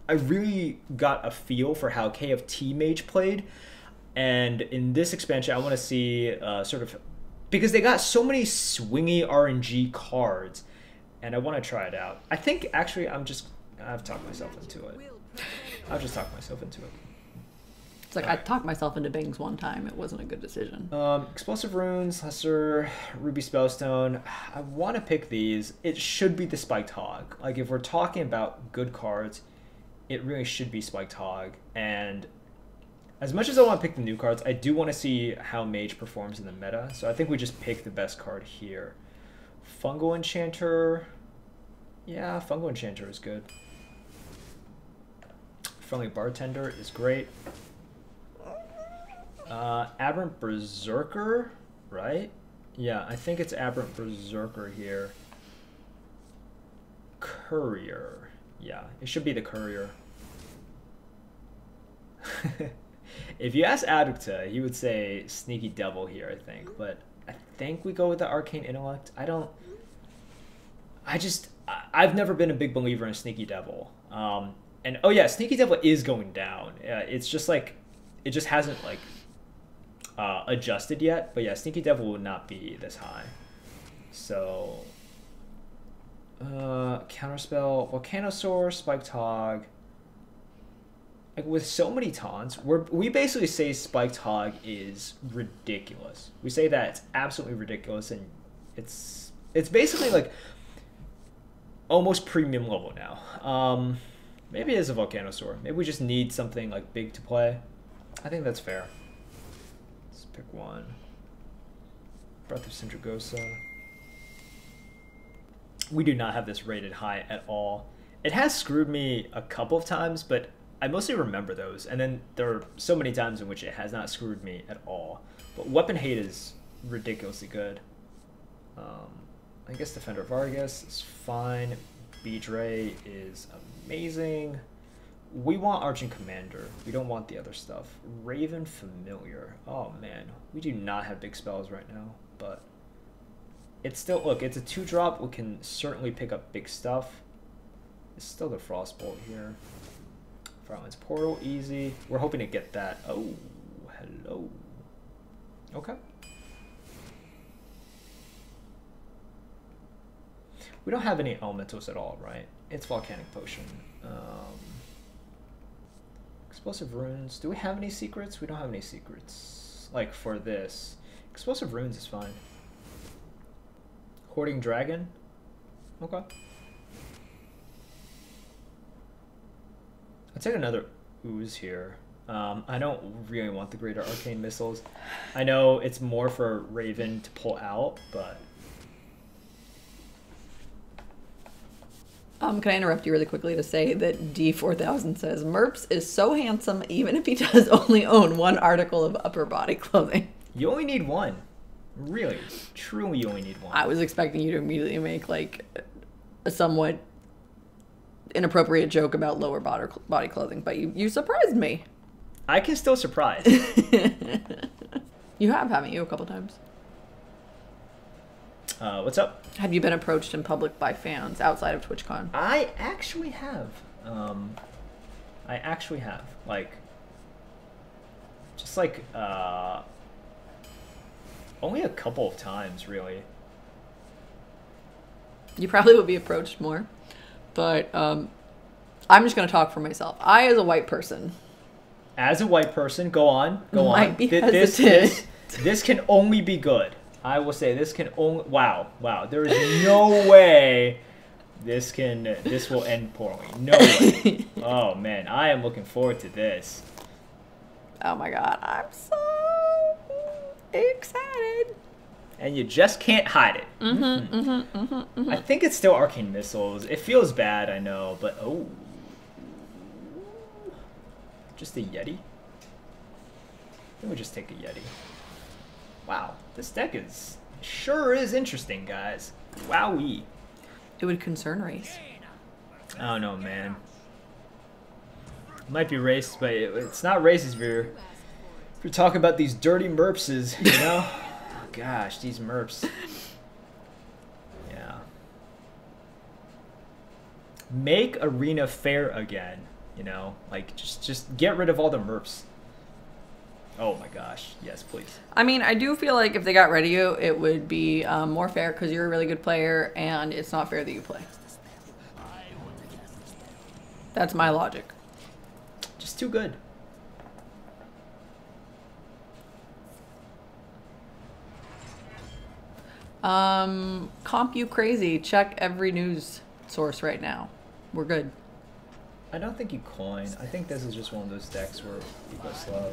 I really got a feel for how KFT Mage played, and in this expansion, I want to see sort of, because they got so many swingy RNG cards, and I want to try it out. I think actually I've talked myself into it. I've just talked myself into it. It's like I talked myself into Bings one time. It wasn't a good decision. Explosive Runes, Lesser, Ruby Spellstone. I want to pick these. It should be the Spiked Hog. Like, if we're talking about good cards, it really should be Spiked Hog. And as much as I want to pick the new cards, I do want to see how Mage performs in the meta. So I think we just pick the best card here. Fungal Enchanter. Yeah, Fungal Enchanter is good. Friendly Bartender is great. Aberrant Berserker, right? Yeah, I think it's Aberrant Berserker here. Courier. Yeah, it should be the Courier. If you ask Adukta, he would say Sneaky Devil here, I think. But I think we go with the Arcane Intellect. I've never been a big believer in Sneaky Devil. And oh yeah, Sneaky Devil is going down. It's just like, it just hasn't like adjusted yet. But yeah, Sneaky Devil would not be this high. So Counterspell, Volcanosaur, Spiked Hog. Like, with so many taunts, we basically say Spiked Hog is ridiculous. We say that it's absolutely ridiculous, and it's basically like almost premium level now. Maybe it is a Volcanosaur. Maybe we just need something like big to play. I think that's fair. Let's pick one. Breath of Sindragosa. We do not have this rated high at all. It has screwed me a couple of times, but I mostly remember those, and then there are so many times in which it has not screwed me at all. But Weapon Hate is ridiculously good. I guess Defender Vargas is fine. Beedray is amazing. We want Arching Commander. We don't want the other stuff. Raven Familiar. Oh man, we do not have big spells right now, but it's still, look, it's a 2-drop. We can certainly pick up big stuff. It's still the Frostbolt here. Firelands Portal, easy. We're hoping to get that. Oh, hello. Okay. We don't have any elementals at all, right? It's Volcanic Potion. Explosive Runes. Do we have any secrets? We don't have any secrets. Like, for this. Explosive Runes is fine. Hoarding Dragon. Okay. I'll take another Ooze here. I don't really want the Greater Arcane Missiles. I know it's more for Raven to pull out, but... Can I interrupt you really quickly to say that D4000 says, Merps is so handsome even if he does only own one article of upper body clothing. You only need one. Really. Truly, you only need one. I was expecting you to immediately make, like, a somewhat inappropriate joke about lower body clothing, but you surprised me. I can still surprise. You have, haven't you, a couple times? What's up? Have you been approached in public by fans outside of TwitchCon? I actually have. Like, just like, only a couple of times, really. You probably would be approached more. But I'm just going to talk for myself. I, as a white person... As a white person, go on. Might be hesitant. This can only be good. I will say this can only... Wow. There is no way this will end poorly. No way. Oh, man. I am looking forward to this. Oh, my God. I'm so excited. And you just can't hide it. I think it's still Arcane Missiles. It feels bad, I know, but oh. Just a Yeti? Let me just take a Yeti. Wow, this deck sure is interesting, guys. Wowee. It would concern race. I don't know, man. It might be race, but it's not racist if you're talking about these dirty merpses, you know? Gosh, these merps. Yeah. Make Arena fair again. You know, like just get rid of all the merps. Oh my gosh, yes, please. I mean, I do feel like if they got rid of you, it would be more fair because you're a really good player, and it's not fair that you play. That's my logic. Just too good. Comp you crazy. Check every news source right now. We're good. I don't think you coin. I think this is just one of those decks where you go slow.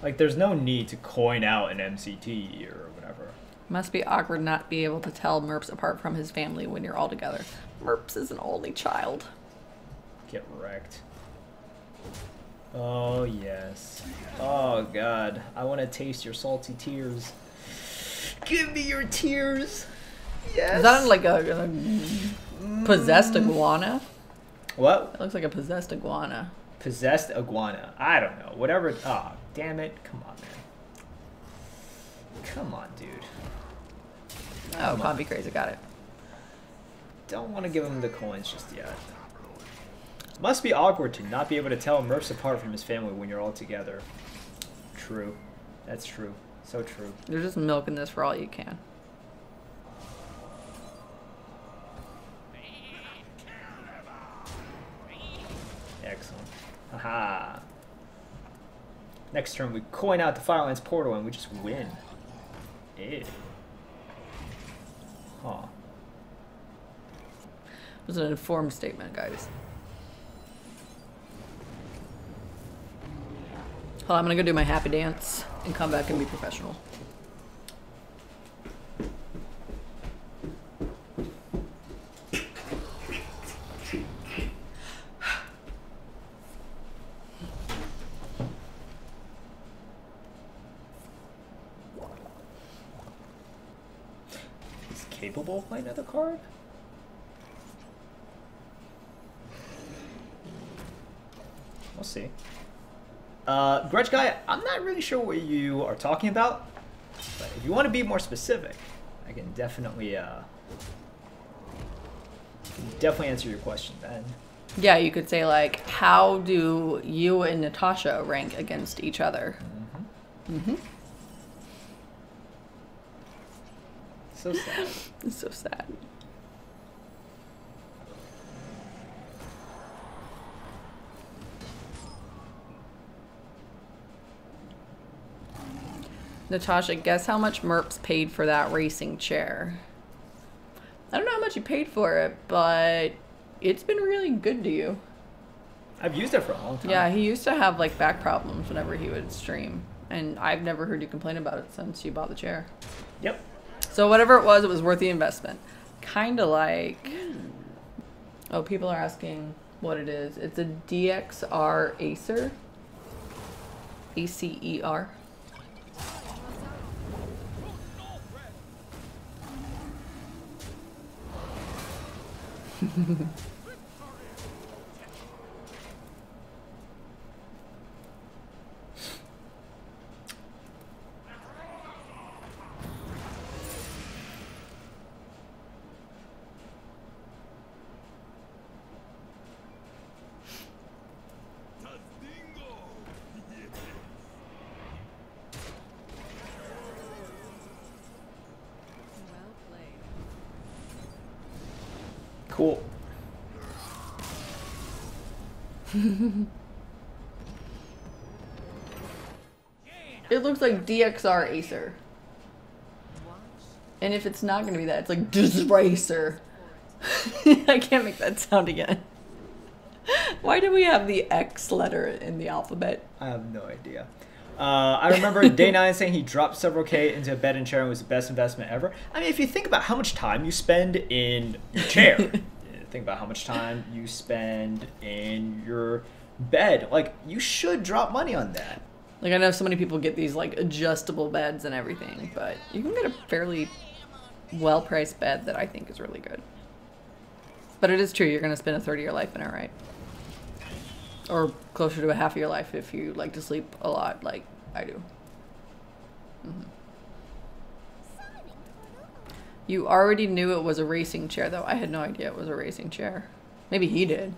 Like, there's no need to coin out an MCT or whatever. Must be awkward not be able to tell Merps apart from his family when you're all together. Merps is an only child. Get wrecked. Oh, yes. Oh, God. I want to taste your salty tears. Give me your tears. Yes. Is that like a possessed iguana? What? It looks like a possessed iguana. Possessed iguana. I don't know. Whatever. Oh, damn it. Come on, man. Come on, dude. Oh, Comp you crazy. Got it. Don't want to give him the coins just yet. Must be awkward to not be able to tell Murphs apart from his family when you're all together. True. That's true. So true. You're just milking this for all you can. Excellent. Haha. Next turn we coin out the Firelands portal and we just win. Ew. Huh. It was an informed statement, guys. Well, I'm gonna go do my happy dance and come back and be professional. He's capable of playing another card? We'll see. Grudge Guy, I'm not really sure what you are talking about, but if you want to be more specific, I can definitely answer your question then. Yeah, you could say like, how do you and Natasha rank against each other? Mm-hmm. So sad. It's so sad. Natasha, guess how much Merps paid for that racing chair? I don't know how much you paid for it, but it's been really good to you. I've used it for a long time. Yeah, he used to have like back problems whenever he would stream, and I've never heard you complain about it since you bought the chair. Yep. So whatever it was worth the investment. Kind of like... Oh, people are asking what it is. It's a DXR Acer. ACER. Cool. It looks like DXR Acer. And if it's not going to be that, it's like Disracer. I can't make that sound again. Why do we have the X letter in the alphabet? I have no idea. I remember Day 9 saying he dropped several K into a bed and chair and was the best investment ever. I mean, if you think about how much time you spend in your chair, think about how much time you spend in your bed, like, you should drop money on that. Like, I know so many people get these, like, adjustable beds and everything, but you can get a fairly well-priced bed that I think is really good. But it is true, you're going to spend a third of your life in it, right? Or closer to a half of your life if you like to sleep a lot, like I do. Mm-hmm. You already knew it was a racing chair, though. I had no idea it was a racing chair. Maybe he did.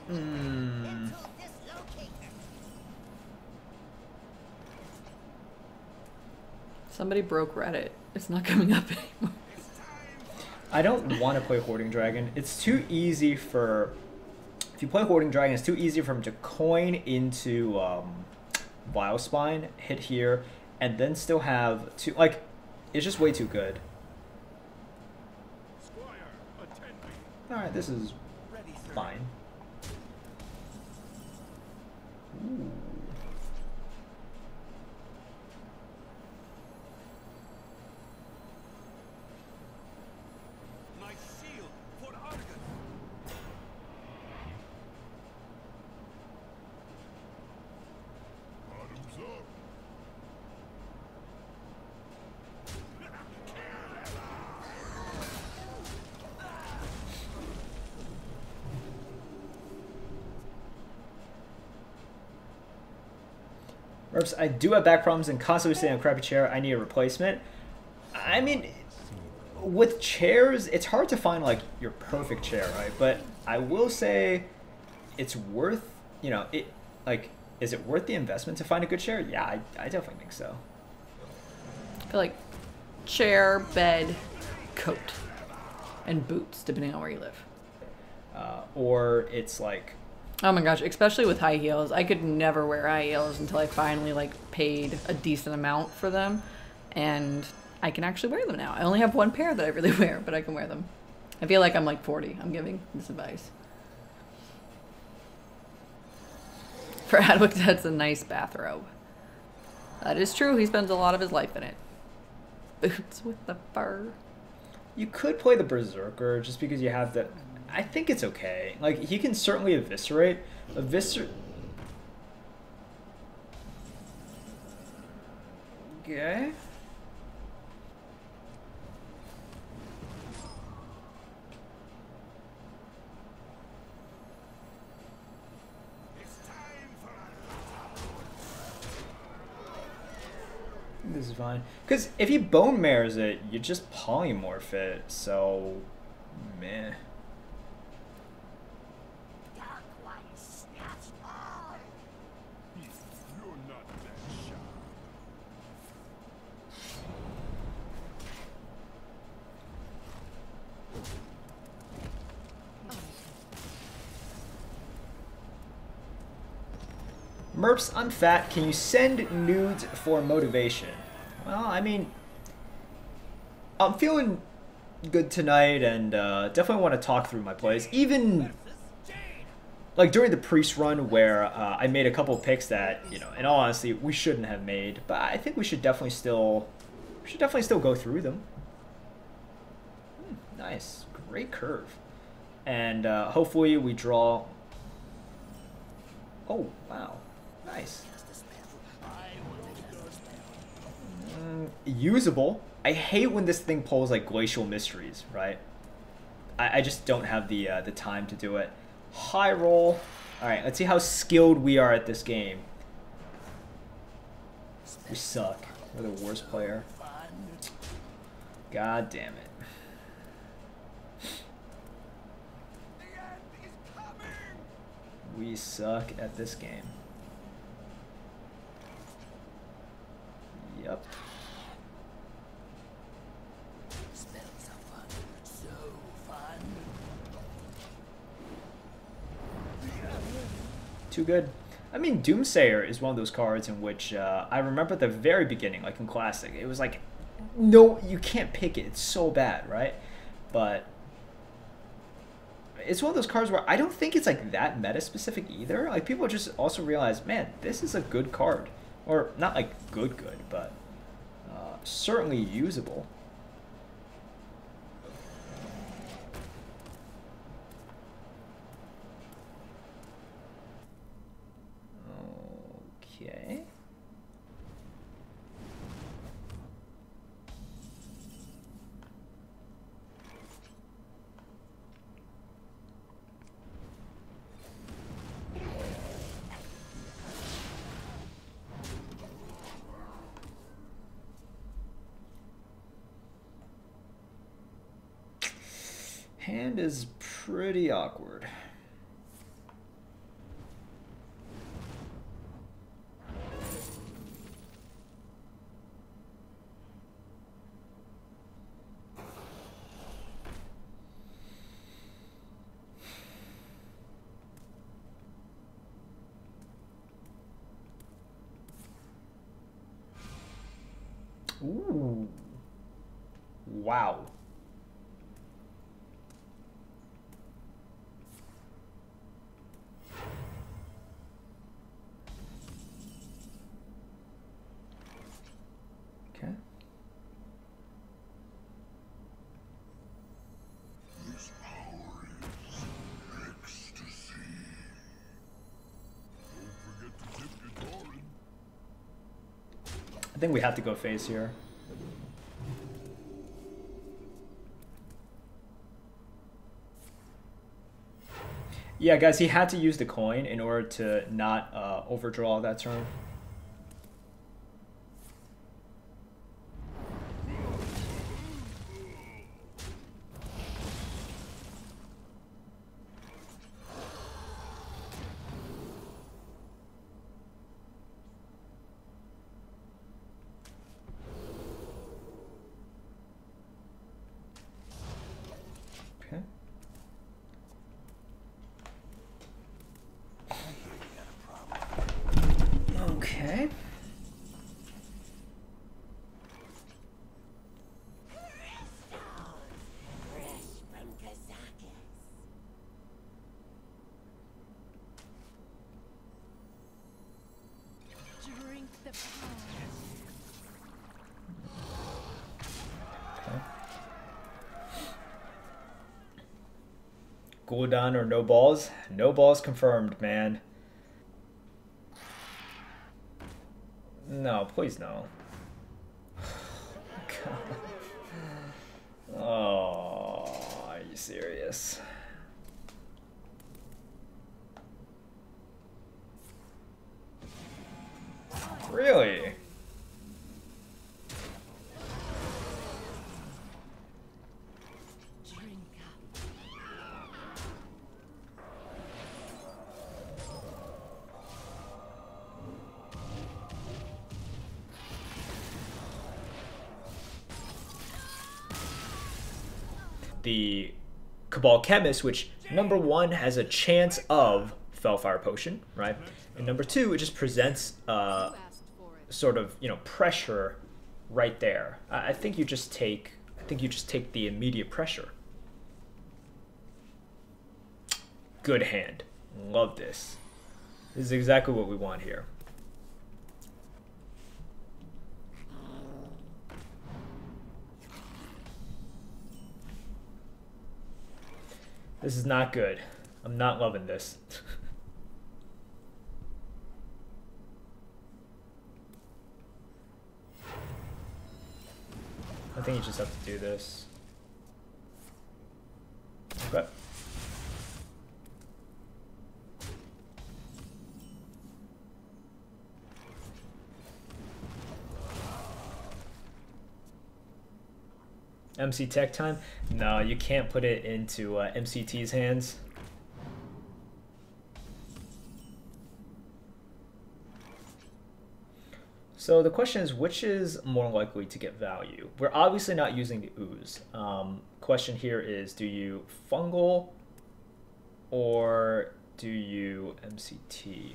Hmm. Somebody broke Reddit. It's not coming up anymore. I don't want to play Hoarding Dragon. It's too easy for... If you play Hoarding Dragon, it's too easy for him to coin into Vile Spine, hit here, and then still have two... Like, it's just way too good. Alright, this is fine. Ooh. Merps, I do have back problems and constantly sitting on a crappy chair. I need a replacement. I mean, with chairs, it's hard to find like your perfect chair, right? But I will say it's worth, you know, it like, is it worth the investment to find a good chair? Yeah, I definitely think so. I feel like chair, bed, coat, and boots, depending on where you live. Or it's like... Oh my gosh, especially with high heels. I could never wear high heels until I finally like paid a decent amount for them, and I can actually wear them now. I only have one pair that I really wear, but I can wear them. I feel like I'm like 40. I'm giving this advice. For Adwick, that's a nice bathrobe. That is true. He spends a lot of his life in it. Boots with the fur. You could play the Berserker just because you have the... I think it's okay. Like, he can certainly eviscerate. Okay. This is fine. Because if he bone mares it, you just polymorph it, so... Meh. Merps, I'm fat. Can you send nudes for motivation? Well, I mean, I'm feeling good tonight and definitely want to talk through my plays. Even like during the priest run where I made a couple picks that, you know, in all honesty, we shouldn't have made. But I think we should definitely still go through them. Nice, great curve, and hopefully we draw. Oh wow. Nice. Usable. I hate when this thing pulls like Glacial Mysteries, right? I just don't have the time to do it. High roll. All right, let's see how skilled we are at this game. We suck. We're the worst player. God damn it. We suck at this game. Yep. Too good. I mean, Doomsayer is one of those cards in which I remember at the very beginning, like in Classic, it was like, no, you can't pick it. It's so bad, right? But it's one of those cards where I don't think it's like that meta specific either. Like people just also realize, man, this is a good card. Or not like good, but certainly usable. Okay. Hand is pretty awkward. Ooh. Wow. Okay. This power is ecstasy. Don't forget to tip your Doran. I think we have to go face here. Yeah, guys, he had to use the coin in order to not overdraw that turn. Okay. Okay. Drink the power. Okay. Gul'dan or no balls? No balls confirmed, man. No, please no. God. Oh, are you serious? Really? Drink up. The Cabal Chemist, which number one has a chance of Fellfire Potion, right? And number two, it just presents sort of, you know, pressure right there. I think you just take the immediate pressure. Good hand. Love this. This is exactly what we want here. This is not good. I'm not loving this. I think you just have to do this. Okay. MC Tech time? No, you can't put it into MCT's hands. So the question is, which is more likely to get value? We're obviously not using the ooze. Question here is, do you fungal or do you MCT?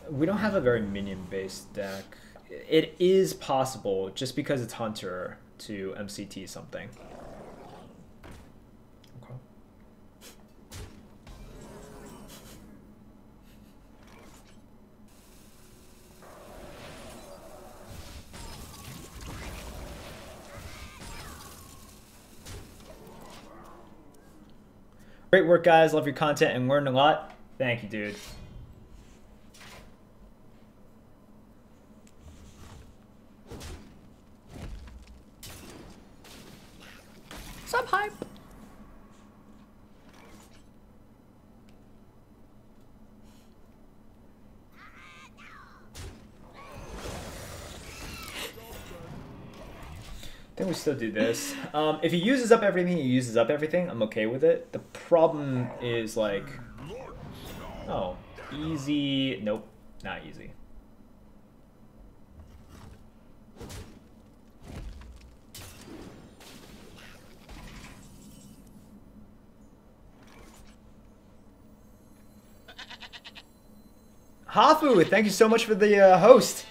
We don't have a very minion-based deck. It is possible, just because it's Hunter, to MCT something. Okay. Great work, guys. Love your content and learned a lot. Thank you, dude. Sub hype. think we still do this. If he uses up everything, he uses up everything. I'm okay with it. The problem is like, oh, easy. Nope, not easy. Hafu, thank you so much for the host.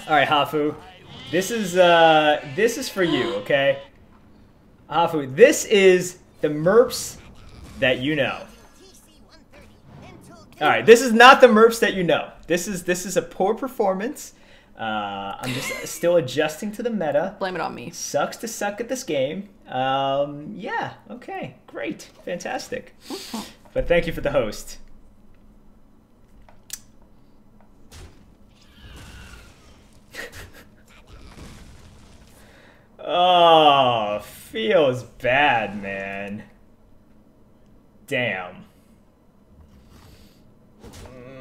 All right, Hafu, this is for you, okay? Hafu, this is the merps that you know. All right, this is not the merps that you know. This is a poor performance. I'm just still adjusting to the meta. Blame it on me. Sucks to suck at this game. Yeah, okay, great, fantastic. But thank you for the host. Oh, feels bad, man. Damn.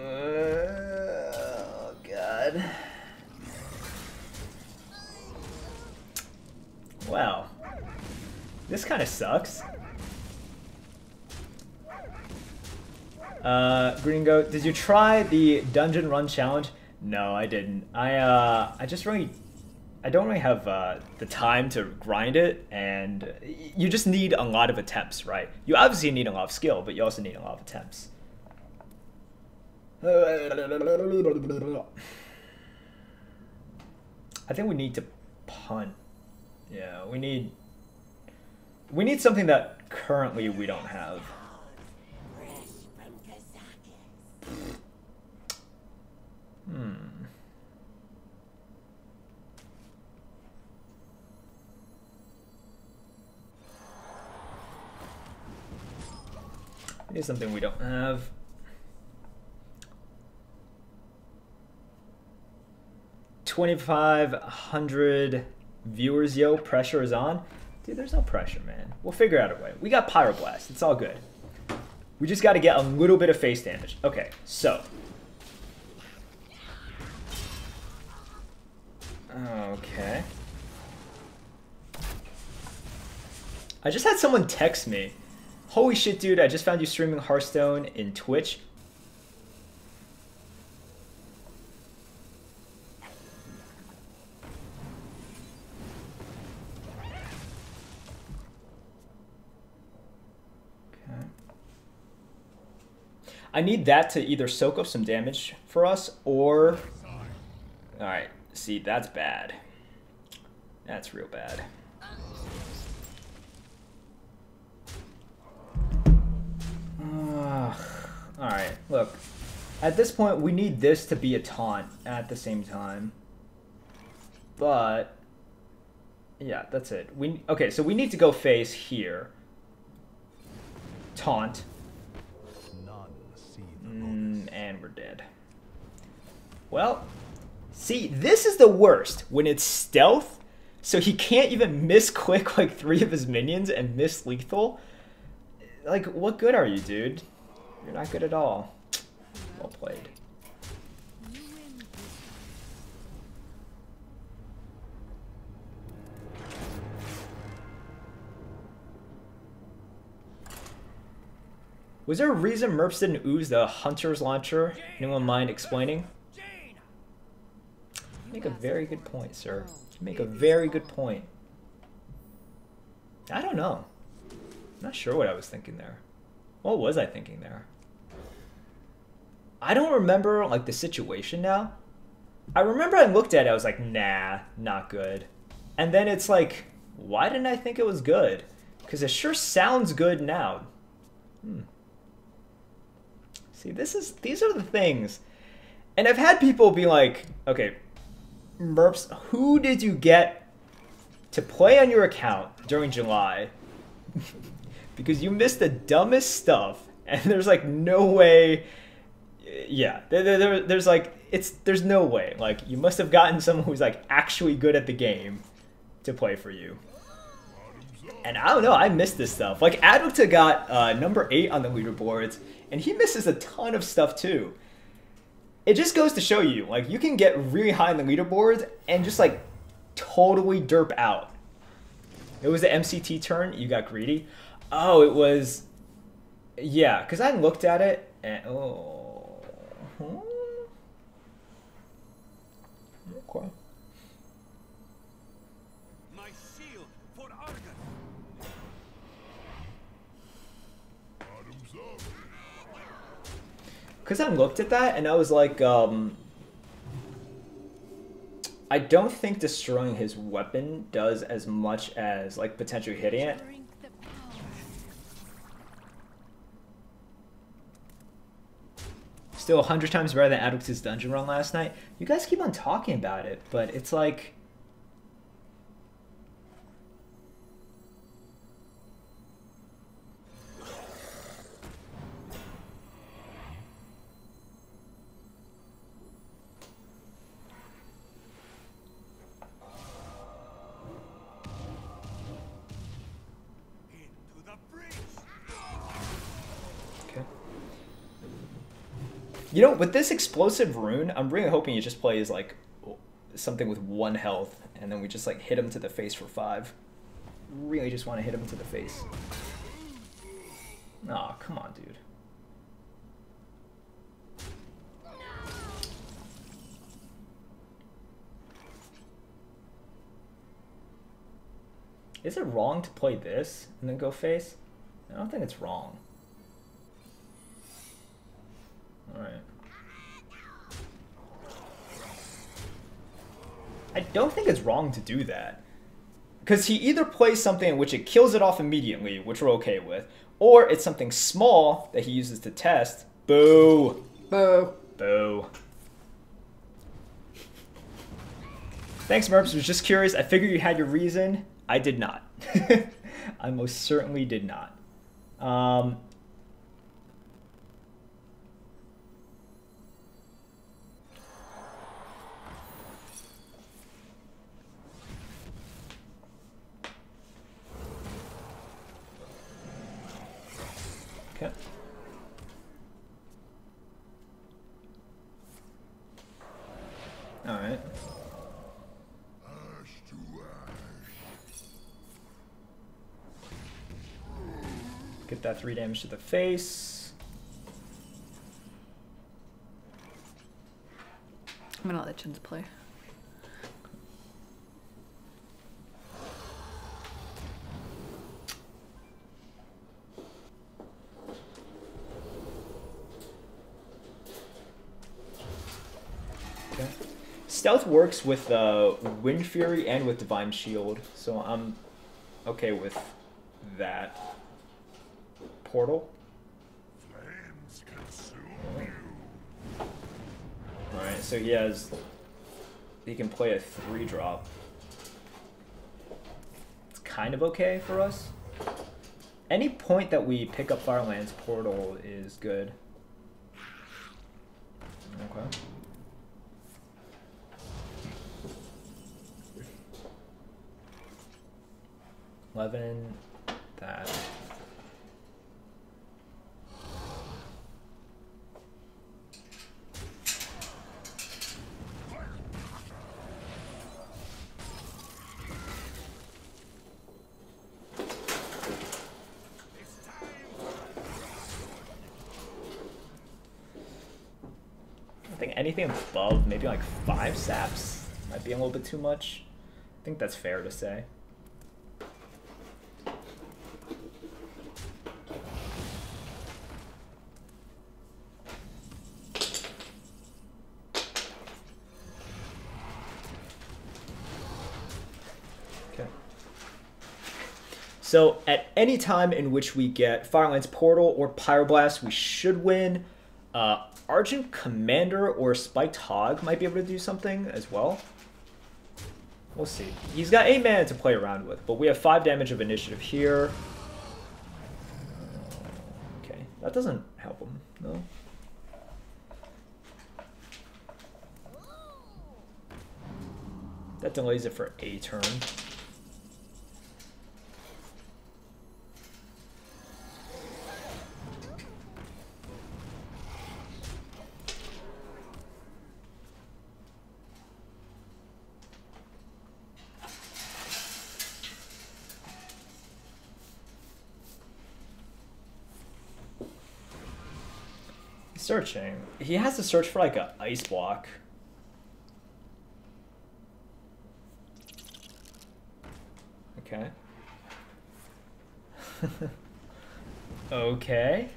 Oh, God. Wow. This kind of sucks. Gringo, did you try the dungeon run challenge? No, I didn't. I just really... I don't really have the time to grind it, and you just need a lot of attempts, right? You obviously need a lot of skill, but you also need a lot of attempts. I think we need to punt. Yeah, we need something that currently we don't have. Here's something we don't have. $2,500 viewers, yo. Pressure is on. Dude, there's no pressure, man. We'll figure out a way. We got Pyroblast. It's all good. We just got to get a little bit of face damage. Okay, so. Okay. I just had someone text me. Holy shit, dude, I just found you streaming Hearthstone in Twitch. Okay. I need that to either soak up some damage for us or... Alright, see, that's bad. That's real bad. Alright, look. At this point, we need this to be a taunt at the same time. But... yeah, that's it. Okay, so we need to go face here. Taunt. And we're dead. Well, see, this is the worst. When it's stealth, so he can't even miss-click like 3 of his minions and miss lethal. Like, what good are you, dude? You're not good at all. Well played. Was there a reason Merps didn't ooze the Hunter's Launcher? Anyone mind explaining? You make a very good point, sir. You make a very good point. I don't know. I'm not sure what I was thinking there. What was I thinking there? I don't remember, like, the situation now. I remember I looked at it, I was like, nah, not good. And then it's like, why didn't I think it was good? Because it sure sounds good now. See, these are the things. And I've had people be like, okay, Merps, who did you get to play on your account during July? Because you missed the dumbest stuff, and there's like no way. Yeah, there's like there's no way. Like, you must have gotten someone who's like actually good at the game to play for you. And I don't know, I missed this stuff. Like, Advocate got number 8 on the leaderboards, and he misses a ton of stuff too. It just goes to show you, like, you can get really high on the leaderboards and just like totally derp out It was the MCT turn. You got greedy. Oh, it was. Yeah, because I looked at it and okay. My shield for Argus. Bottoms up. Because I looked at that and I was like, I don't think destroying his weapon does as much as like potentially hitting it. Drink the power. Still 100 times better than Adwix's dungeon run last night. You guys keep on talking about it, but it's like... Into the breach. Okay. You know, with this explosive rune, I'm really hoping you just play as like something with 1 health, and then we just like hit him to the face for 5. Really just want to hit him to the face. Aw, come on, dude. Is it wrong to play this and then go face? I don't think it's wrong. Alright. I don't think it's wrong to do that. Because he either plays something in which it kills it off immediately, which we're okay with, or it's something small that he uses to test. Boo! Boo. Boo. Thanks, Merps. Was just curious. I figured you had your reason. I did not. I most certainly did not. Okay. All right. Ash to ash. Get that 3 damage to the face. I'm gonna let Chins play. Okay. Stealth works with Wind Fury and with Divine Shield, so I'm okay with that. Portal. Flames consume you. Alright, so he can play a 3-drop. It's kind of okay for us. Any point that we pick up Fireland's Portal is good. Okay. That. I think anything above maybe like 5 saps might be a little bit too much. I think that's fair to say. So at any time in which we get Fireland's Portal or Pyroblast, we should win. Argent Commander or Spiked Hog might be able to do something as well. We'll see. He's got 8 mana to play around with, but we have 5 damage of initiative here. Okay, that doesn't help him, no? That delays it for a turn. He's searching. He has to search for like a ice block. Okay. Okay.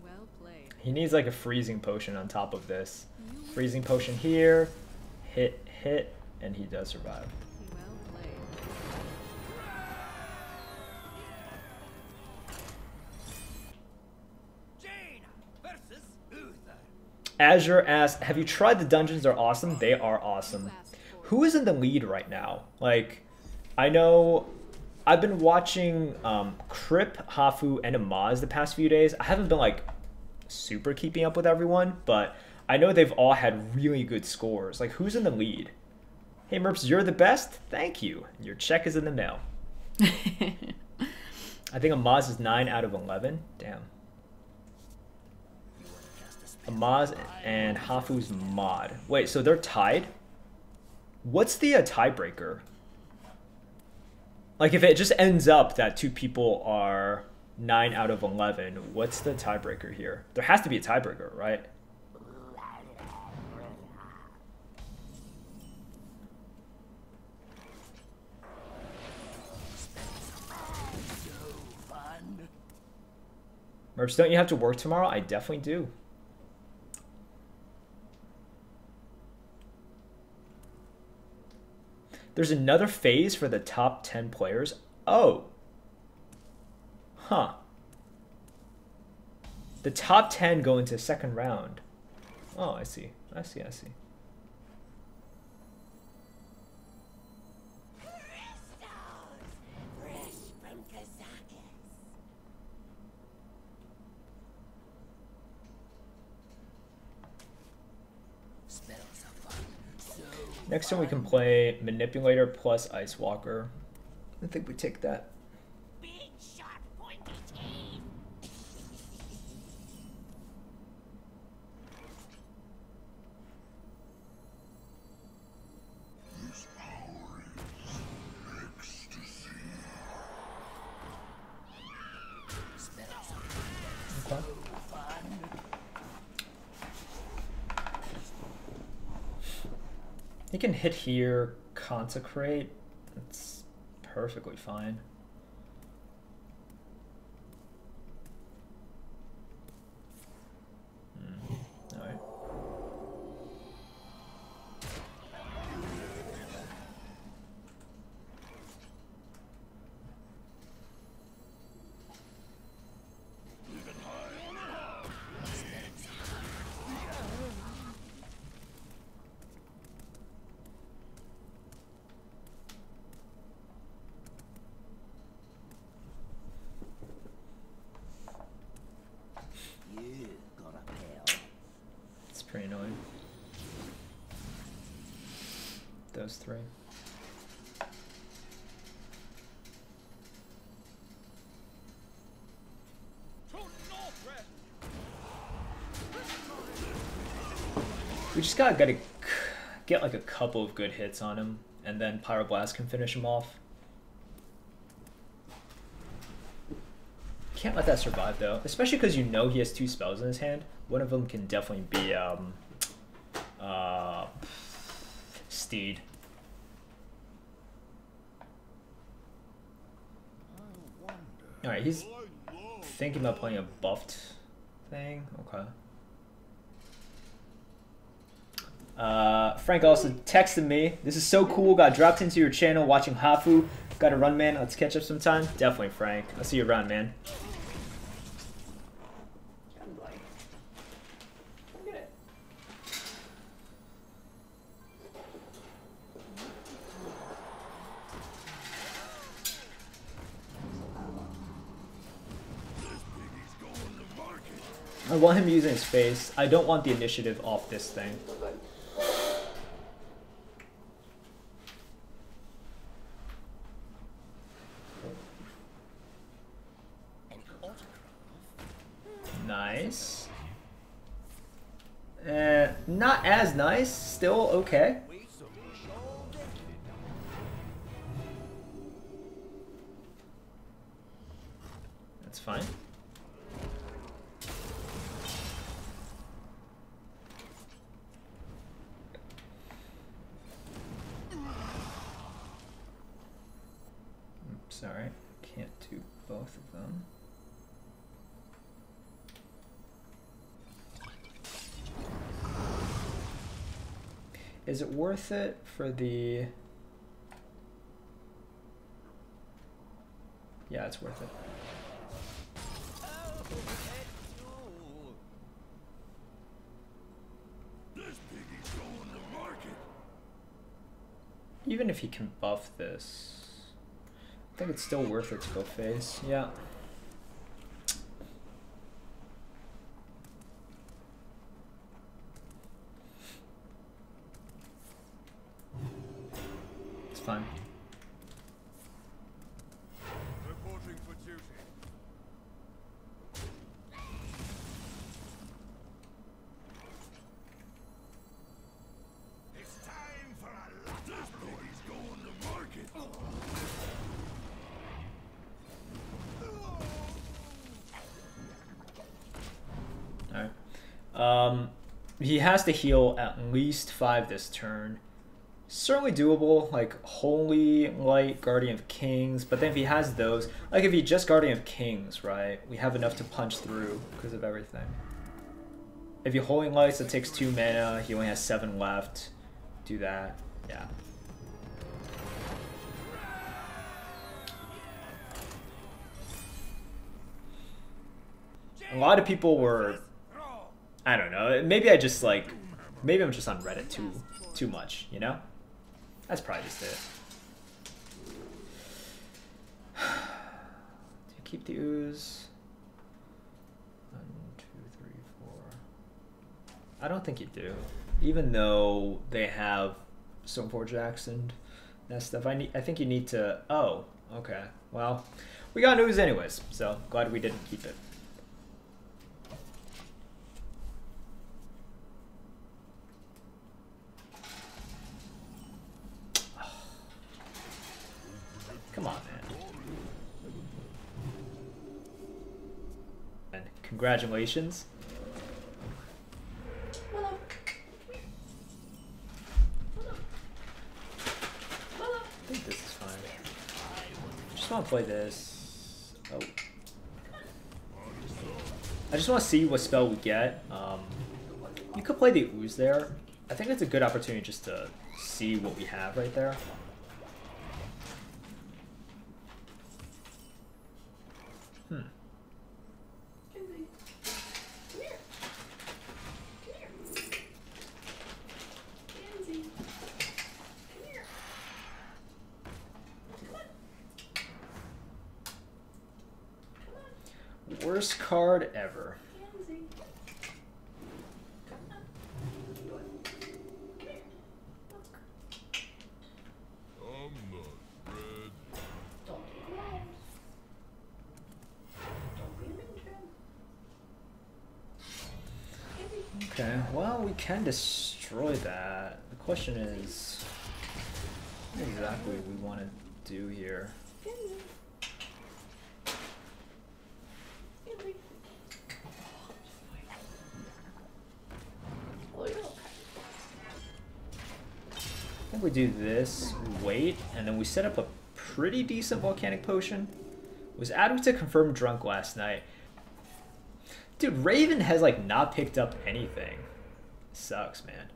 Well played. He needs like a freezing potion on top of this. Freezing potion here. Hit, hit, and he does survive. Well played. Jane versus Uther. Azure asks, have you tried the dungeons? They're awesome. They are awesome. Who is in the lead right now? Like, I know I've been watching Crip, Hafu, and Amaz the past few days. I haven't been like super keeping up with everyone, but I know they've all had really good scores. Like, who's in the lead? Hey, Merps, you're the best? Thank you. Your check is in the mail. I think Amaz is 9 out of 11. Damn. Amaz and Hafu's mod. Wait, so they're tied? What's the tiebreaker? Like, if it just ends up that two people are 9 out of 11, what's the tiebreaker here? There has to be a tiebreaker, right? Merps, don't you have to work tomorrow? I definitely do. There's another phase for the top 10 players. Oh. Huh. The top 10 go into second round. Oh, I see. I see, I see. Next time we can play Manipulator plus Ice Walker. I think we take that. Big shot, pointy team. This power is ecstasy. Okay. He can hit here, consecrate. That's perfectly fine. All right. It's pretty annoying. Those three. We just gotta get like a couple of good hits on him, and then Pyroblast can finish him off. Can't let that survive though, especially because you know he has 2 spells in his hand. One of them can definitely be Steed. All right, he's thinking about playing a buffed thing. Okay. Frank also texted me. This is so cool. Got dropped into your channel watching Hafu. Got to run, man. Let's catch up sometime. Definitely, Frank. I'll see you around, man. I want him using his face. I don't want the initiative off this thing. Nice. Not as nice. Still okay. That's fine. Oops, sorry, can't do both of them. Is it worth it for the... Yeah, it's worth it. Even if he can buff this, I think it's still worth it to go face. Yeah. It's fine. Reporting for duty. It's time for a lot. This baby's going to market. Alright. He has to heal at least 5 this turn. Certainly doable, like Holy Light, Guardian of Kings, but then if he has those, like if he just Guardian of Kings, right, we have enough to punch through because of everything. If you Holy Lights, it takes 2 mana, he only has 7 left. Do that, yeah. A lot of people were, I don't know, maybe I just like, maybe I'm just on Reddit too much, you know? That's probably just it. Do you keep the ooze? 1, 2, 3, 4. I don't think you do. Even though they have Stoneforge Axe and that stuff, I think you need to. Oh, okay. Well, we got ooze anyways, so glad we didn't keep it. Come on, man. And congratulations. Hello. I think this is fine. I just want to play this. Oh. I just want to see what spell we get. You could play the ooze there. I think it's a good opportunity just to see what we have right there. Worst card ever. Okay, well, we can destroy that. The question is, what exactly we want to do here? I think we do this, wait, and then we set up a pretty decent volcanic potion. Was added to confirm drunk last night. Dude, Raven has like not picked up anything. Sucks, man.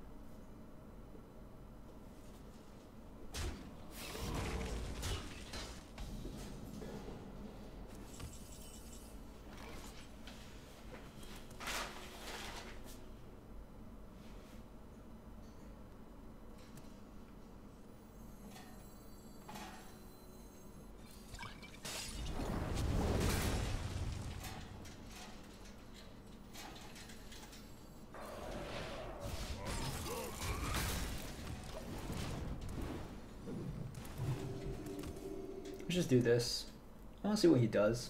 Let's just do this. I want to see what he does.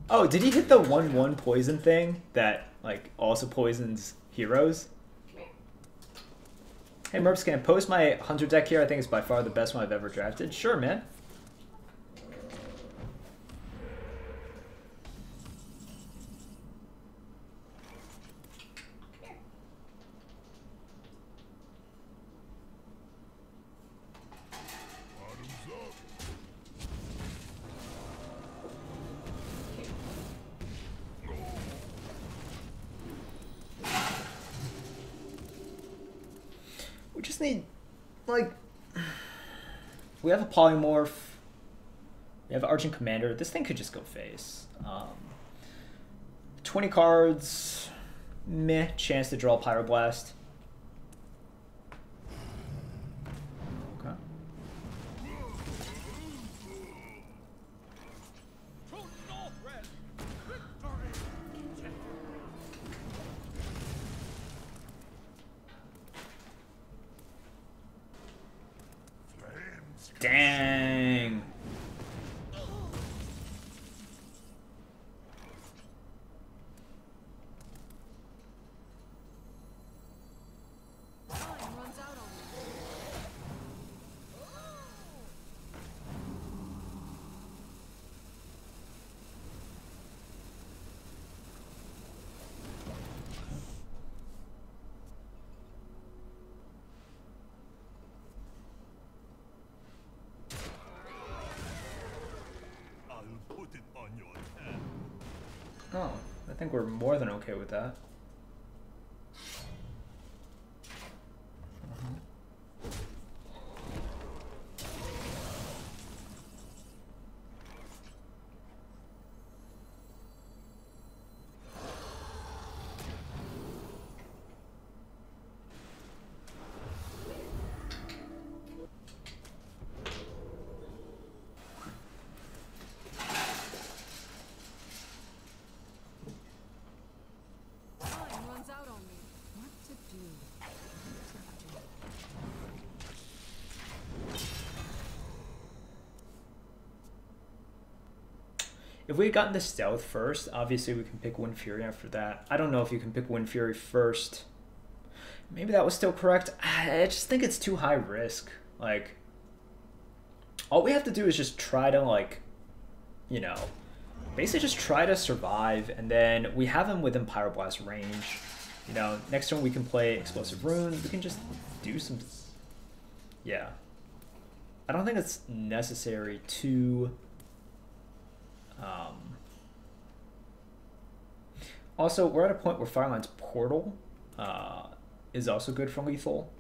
Oh, did he hit the 1/1 poison thing that like also poisons heroes? Hey Merps, can I post my Hunter deck here? I think it's by far the best one I've ever drafted. Sure, man. We just need, like, we have a polymorph. We have Argent Commander. This thing could just go face. 20 cards, meh, chance to draw Pyroblast. Okay. Dang. Time runs out on me. I'll put it on your head. Oh, I think we're more than okay with that. Time runs out on me. What to do? If we had gotten the stealth first, obviously we can pick Wind Fury after that. I don't know if you can pick Wind Fury first. Maybe that was still correct. I just think it's too high risk. Like, all we have to do is just try to, like, you know, basically just try to survive, and then we have him within Pyroblast range. You know, next turn we can play Explosive Rune. We can just do some... Yeah. I don't think it's necessary to... Also, we're at a point where Fireline's Portal is also good for lethal.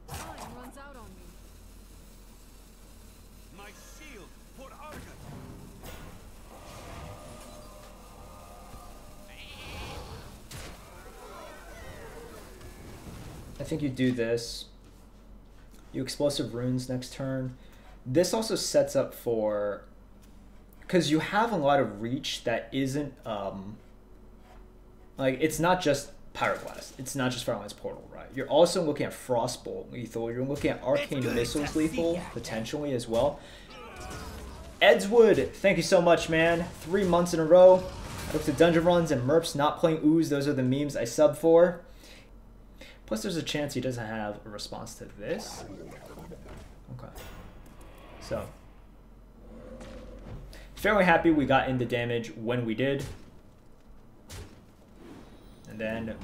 Time runs out on me. My shield for Argus. I think you do this. You Explosive Runes next turn. This also sets up for... Because you have a lot of reach that isn't... like, it's not just Pyroblast. It's not just Fireline's Portal, right? You're also looking at Frostbolt lethal. You're looking at Arcane Missiles lethal, potentially, as well. Edswood, thank you so much, man. 3 months in a row. I looked at dungeon runs and Merps not playing Ooze. Those are the memes I sub for. Plus, there's a chance he doesn't have a response to this. Okay. So, fairly happy we got into damage when we did. And then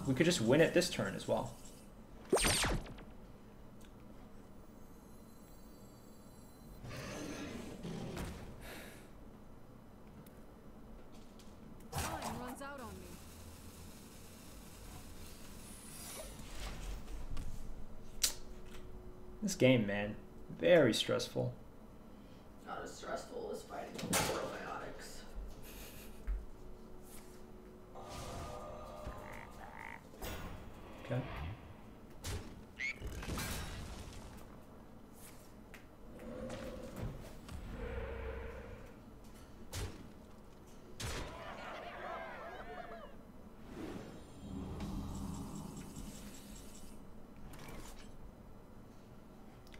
we could just win it this turn as well. Time runs out on me. This game, man, very stressful. Not as stressful as fighting probiotics. Okay.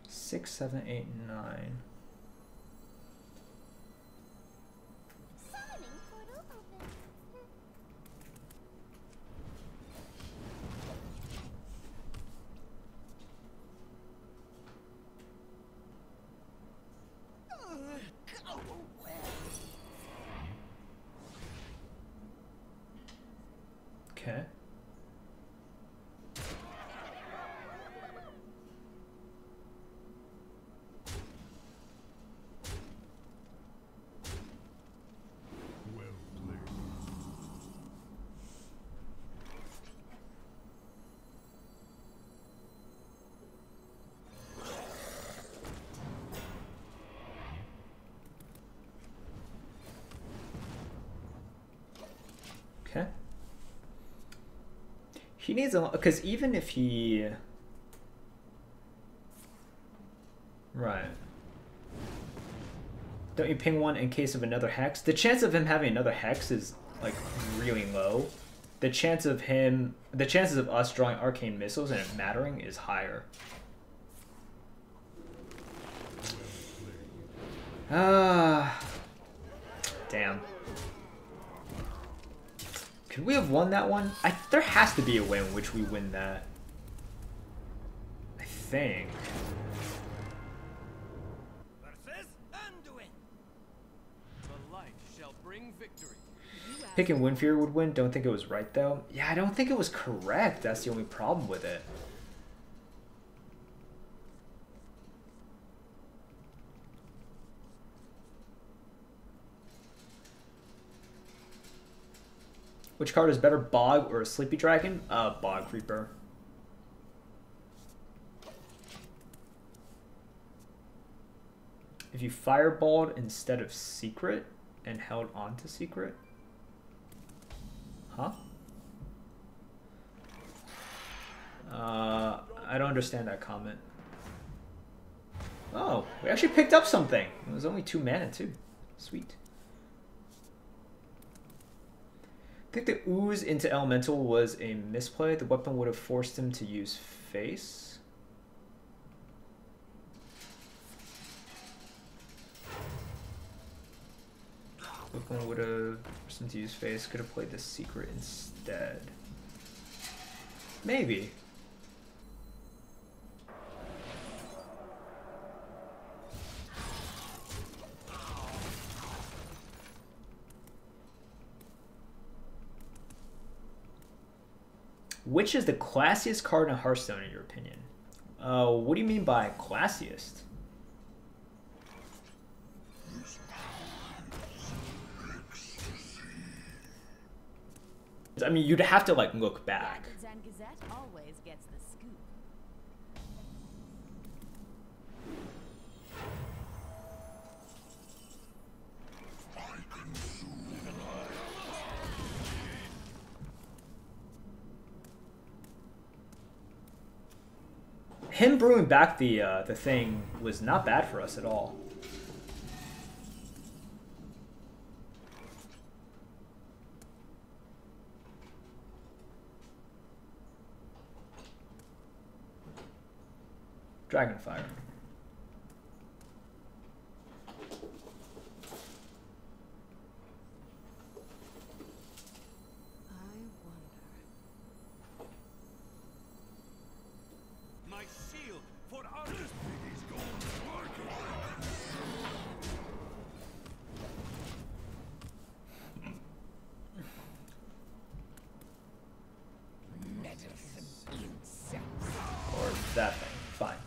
Six, 7, 8, 9. Okay. He needs a, because even if he, right. Don't you ping one in case of another hex? The chance of him having another hex is like really low. The chances of us drawing arcane missiles and it mattering is higher. Damn. Could we have won that one? There has to be a way in which we win that. I think. Versus Anduin. The light shall bring victory. Picking Windfear would win. Don't think it was right though. Yeah, I don't think it was correct. That's the only problem with it. Which card is better, Bog or Sleepy Dragon? Bog Reaper. If you fireballed instead of Secret and held on to Secret? Huh? I don't understand that comment. Oh, we actually picked up something. It was only 2 mana too. Sweet. I think the ooze into elemental was a misplay. The weapon would have forced him to use face. Weapon would have forced him to use face. Could have played the secret instead. Maybe. Which is the classiest card in Hearthstone, in your opinion? What do you mean by classiest? I mean, you'd have to like look back. And Gazette always gets the scoop. Him brewing back the thing was not bad for us at all. Dragonfire. My shield for others. He's going to market. Or that thing. Fine.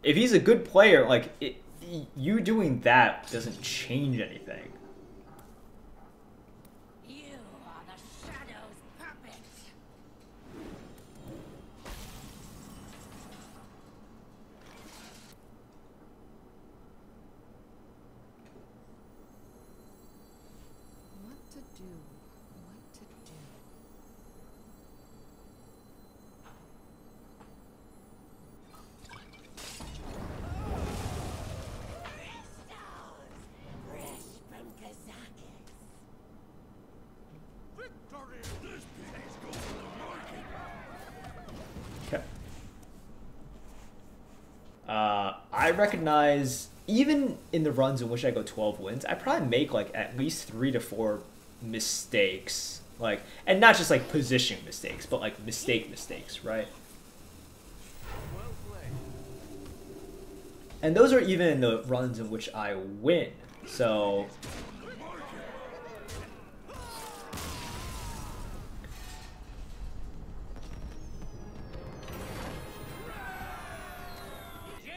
If he's a good player, like, you doing that doesn't change anything. You are the Shadow's puppet. What to do? What to do? Fresh from Kazakis. Victory. This pity's going to market. Okay. I recognize, even in the runs in which I go 12 wins, I probably make like at least 3 to 4 mistakes. Like, and not just like position mistakes, but like mistakes, right? Well played. And those are even in the runs in which I win. So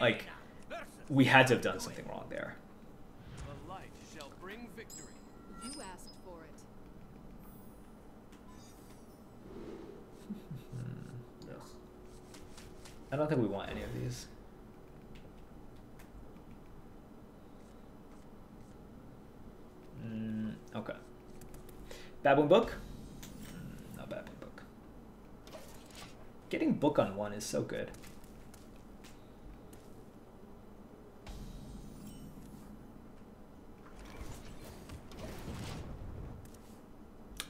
like, we had to have done something wrong there. The light shall bring victory. You asked for it. I don't think we want any of these. Okay. Baboon book? No baboon book. Getting book on one is so good.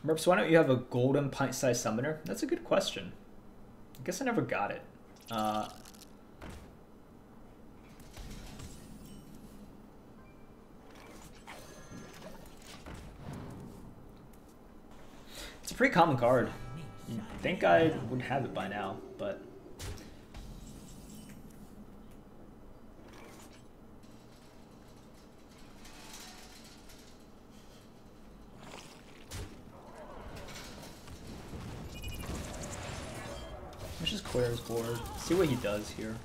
Merps, why don't you have a golden pint-sized summoner? That's a good question. I guess I never got it. It's a pretty common card. You'd think I would have it by now, but... Let's just clear his board. See what he does here.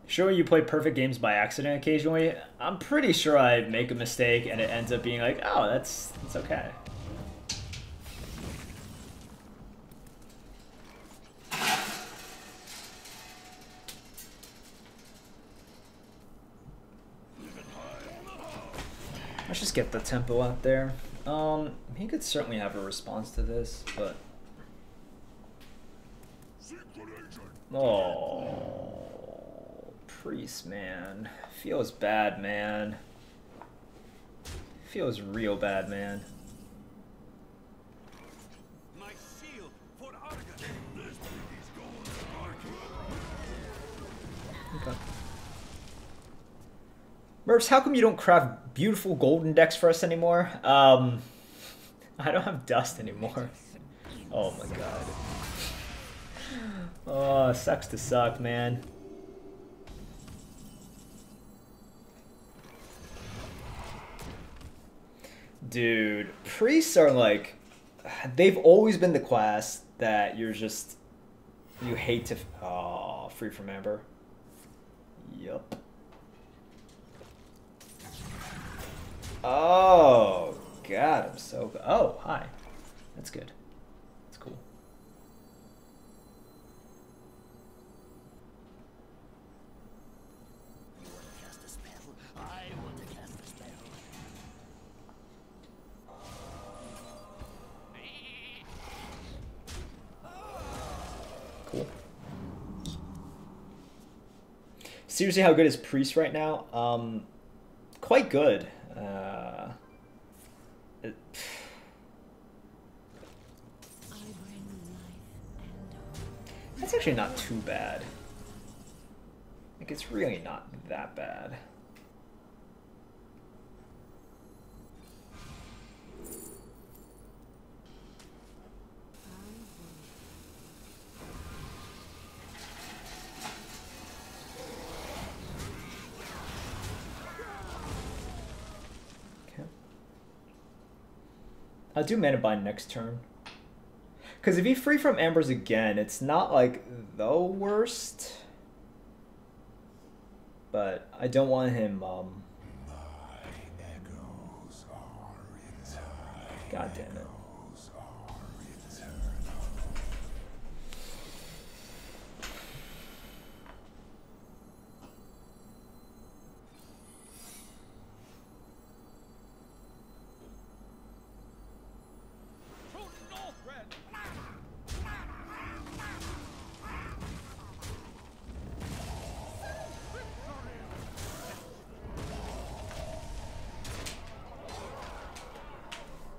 Sure, you play perfect games by accident occasionally. I'm pretty sure I make a mistake and it ends up being like, oh, that's okay. Let's just get the tempo out there. He could certainly have a response to this, but... Oh, Priest, man. Feels bad, man. Feels real bad, man. My shield for Argus. This baby's going market. Okay. Merps, how come you don't craft beautiful golden decks for us anymore? I don't have dust anymore. Oh my god. Oh, sucks to suck, man. Dude, priests are like... They've always been the class that you're just... You hate to... Oh, free from Amber. Yup. Oh, God, I'm so good. Oh, hi. That's good. That's cool. You want to cast a spell? I want to cast a spell. Cool. Seriously, how good is Priest right now? Quite good. It, that's actually not too bad. Like, it's really not that bad. I'll do mana bind next turn. Because if he free from Ambers again, it's not like the worst. But I don't want him, God damn it.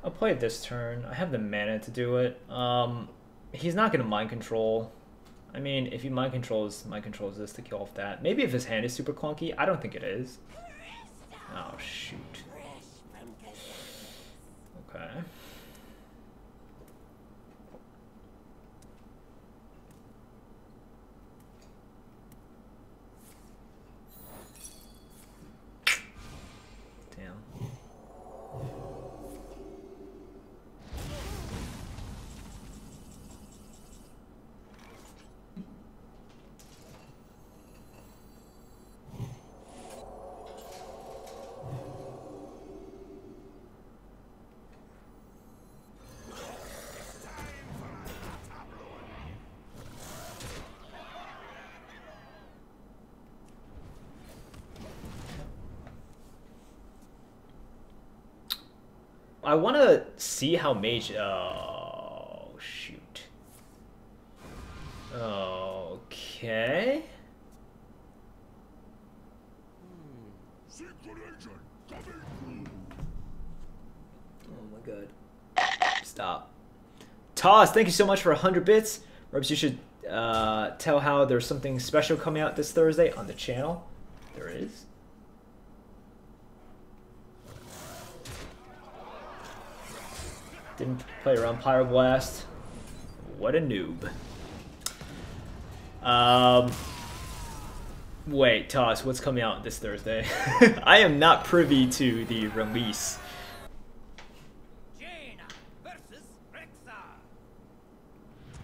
I'll play it this turn. I have the mana to do it. He's not gonna mind control. I mean, if he mind controls this to kill off that. Maybe if his hand is super clunky. I don't think it is. Oh shoot. Okay. Damn. I want to see how Mage. Oh shoot. Okay. Secret agent coming. Oh my god. Stop. Toss, thank you so much for 100 bits. Perhaps you should tell how there's something special coming out this Thursday on the channel. There is. Didn't play around Pyroblast. What a noob. Wait, Toss, what's coming out this Thursday? I am not privy to the release. Jaina versus Rexa.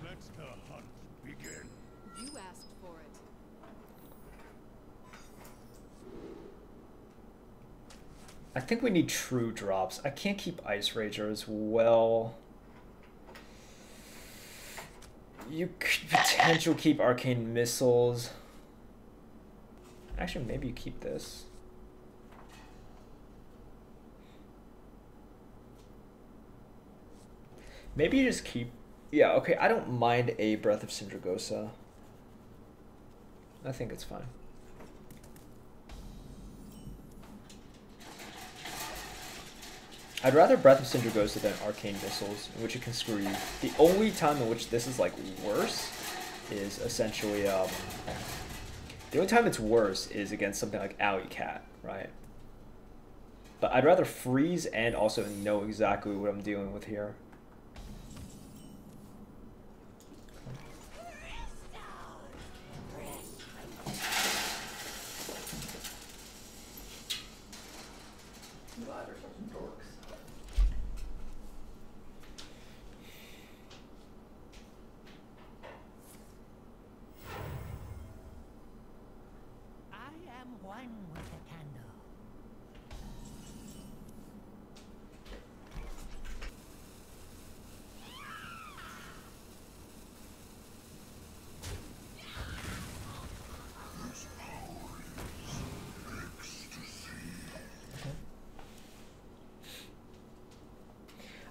Let the hunt begin. You asked for it. I think we need true drops. I can't keep Ice Rager as well. You could potentially keep Arcane Missiles. Actually, maybe you keep this. Maybe you just keep... Yeah, okay, I don't mind a Breath of Sindragosa. I think it's fine. I'd rather Breath of Sindragosa than Arcane Missiles, in which it can screw you. The only time in which this is, like, worse is essentially, the only time it's worse is against something like Alley Cat, right? But I'd rather freeze and also know exactly what I'm dealing with here. I am one with the candle.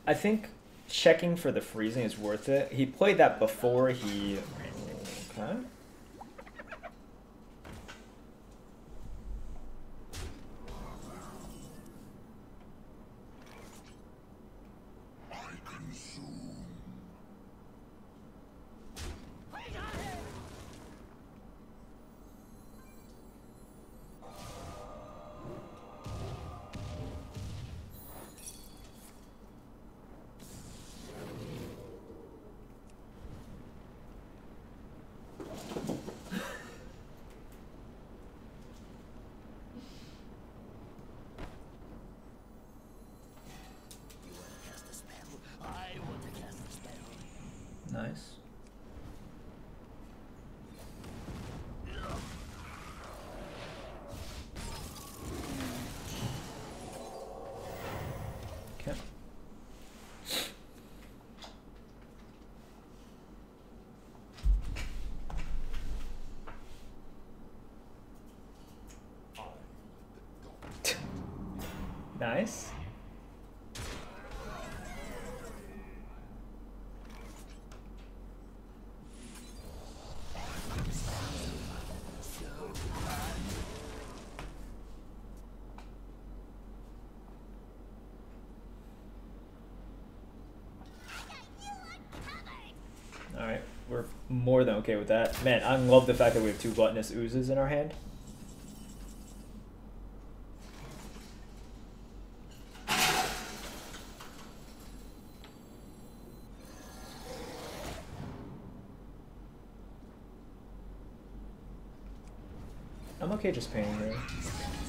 I think checking for the freezing is worth it. He played that before he... Okay. Cast a spell. I want to cast a spell. Nice. Okay. Nice. Alright, we're more than okay with that. Man, I love the fact that we have two Gluttonous Oozes in our hand. I'm okay just painting here.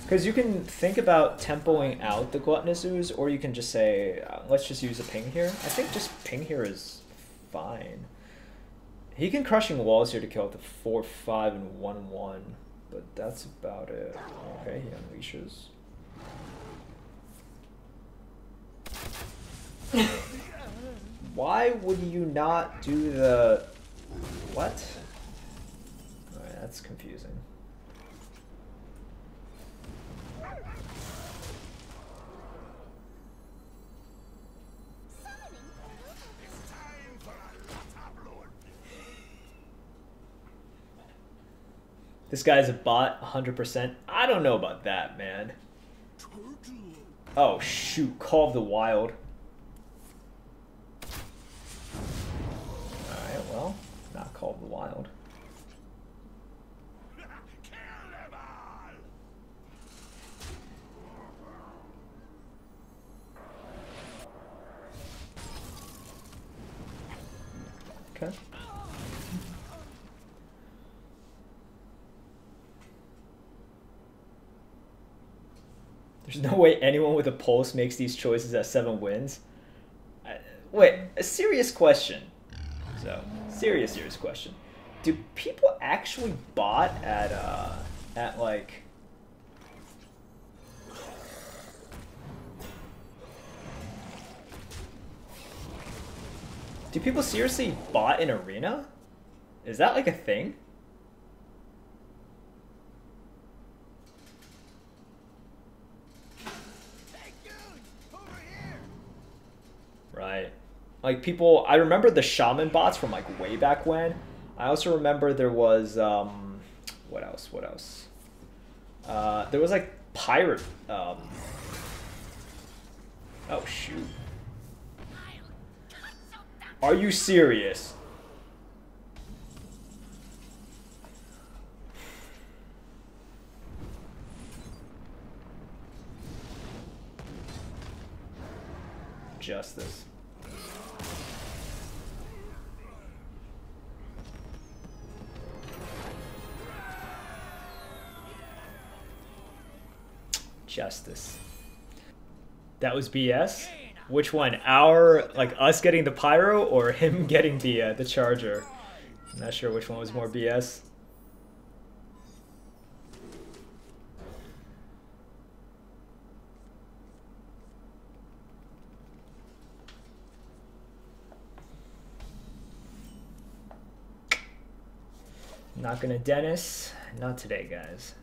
Because you can think about tempoing out the Gluttonous Ooze, or you can just say, let's just use a ping here. I think just ping here is fine. He can Crushing Walls here to kill with the 4-5 and 1-1, but that's about it. Okay, he unleashes. Why would you not do the... What? Alright, that's confusing. This guy's a bot, 100%. I don't know about that, man. Oh, shoot. Call of the Wild. Alright, well, not Call of the Wild. Okay. There's no way anyone with a pulse makes these choices at 7 wins. Wait, a serious question. So, serious question. Do people actually bot at like... Do people seriously bot in Arena? Is that like a thing? Right. Like people, I remember the shaman bots from like way back when. I also remember there was, what else? There was like pirate, oh shoot. Are you serious? Justice. Justice. That was BS? Which one? Like us getting the pyro or him getting the charger? I'm not sure which one was more BS. Not gonna Dennis. Not today, guys.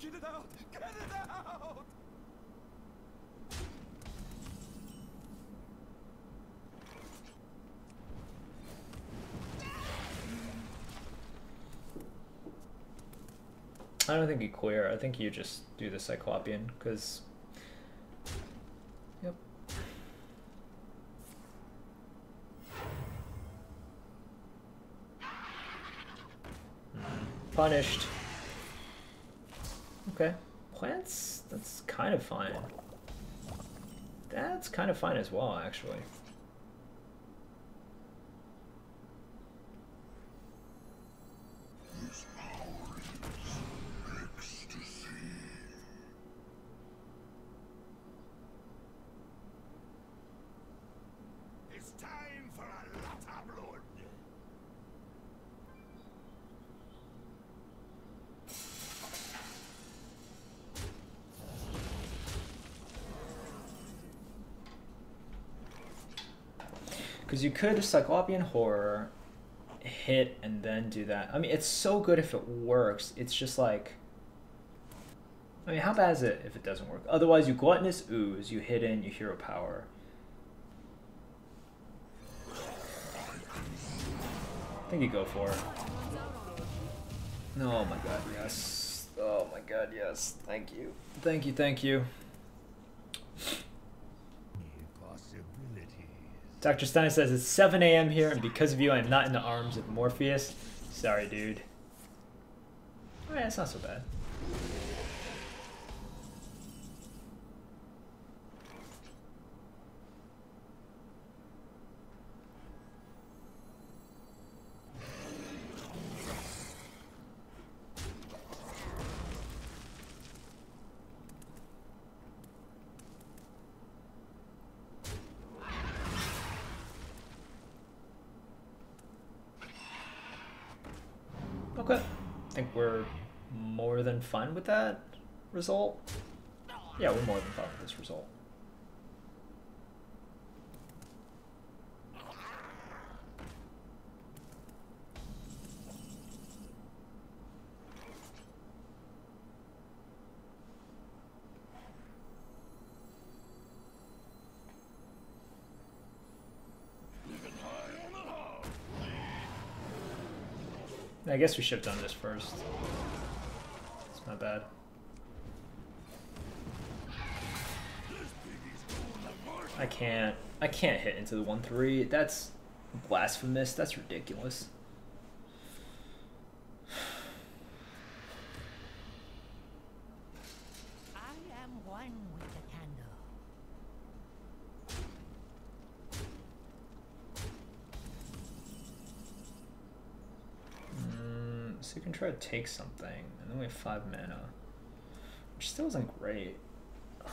Get it out! Get it out! I don't think you clear. I think you just do the Cyclopean, because... Yep. Punished. Okay. Plants? That's kind of fine. That's kind of fine as well, actually. It's time for a lot of blood. Because you could Cyclopean Horror, hit, and then do that. I mean, it's so good if it works. It's just like... I mean, how bad is it if it doesn't work? Otherwise, you Gluttonous Ooze, you hit in, you Hero Power. I think you go for it. Oh my god, yes. Oh my god, yes. Thank you. Thank you, thank you. Dr. Stein says it's 7 a.m. here, and because of you, I'm not in the arms of Morpheus. Sorry, dude. Alright, that's not so bad. Okay. I think we're more than fine with that result. Yeah, we're more than fine with this result. I guess we should have done this first. It's not bad. I can't hit into the 1-3. That's blasphemous. That's ridiculous. I am one with the candle. So you can try to take something, and then we have 5 mana, which still isn't great. I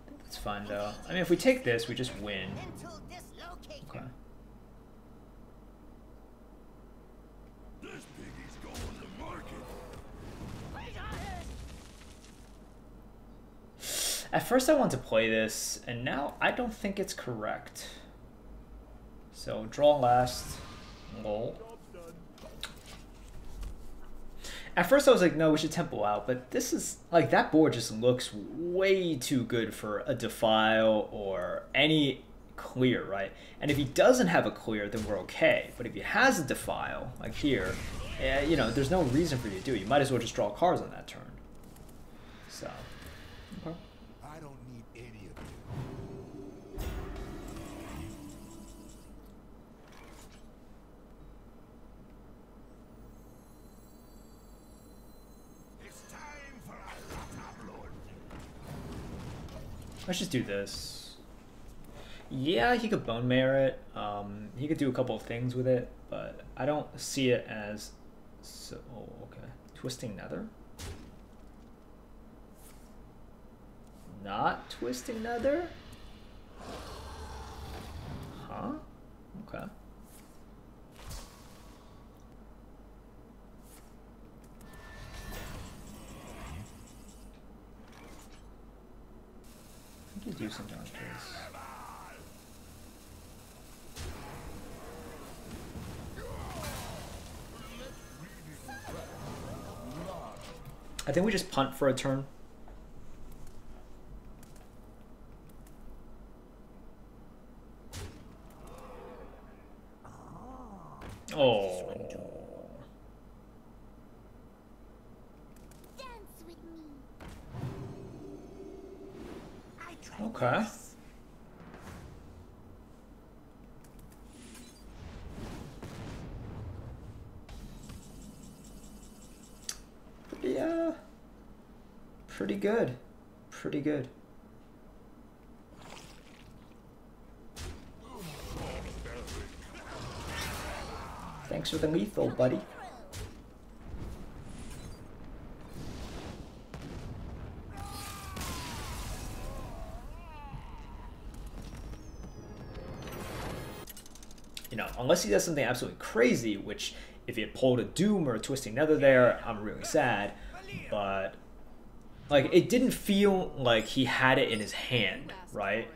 think that's fine though. I mean, if we take this, we just win. Mental dislocation. Okay. This piggy's going to market. We got it. At first I wanted to play this, and now I don't think it's correct. So draw last. Lol. At first I was like, no, we should tempo out, but this is, like, that board just looks way too good for a defile or any clear, right? And if he doesn't have a clear, then we're okay. But if he has a defile, like here, you know, there's no reason for you to do it. You might as well just draw cards on that turn. So, okay. I don't need any of you. It's time for a lot of blood. Let's just do this. Yeah, he could bone merit. He could do a couple of things with it, but I don't see it as so. Oh, okay. Twisting Nether. Not Twisting Nether. Huh? Okay. I think he's using John's case. I think we just punt for a turn. Oh. Dance with me. I tried Okay. this. Yeah. Pretty good. Pretty good. Thanks for the lethal, buddy. You know, unless he does something absolutely crazy, which if he had pulled a Doom or a Twisting Nether there, I'm really sad. But, like, it didn't feel like he had it in his hand, right?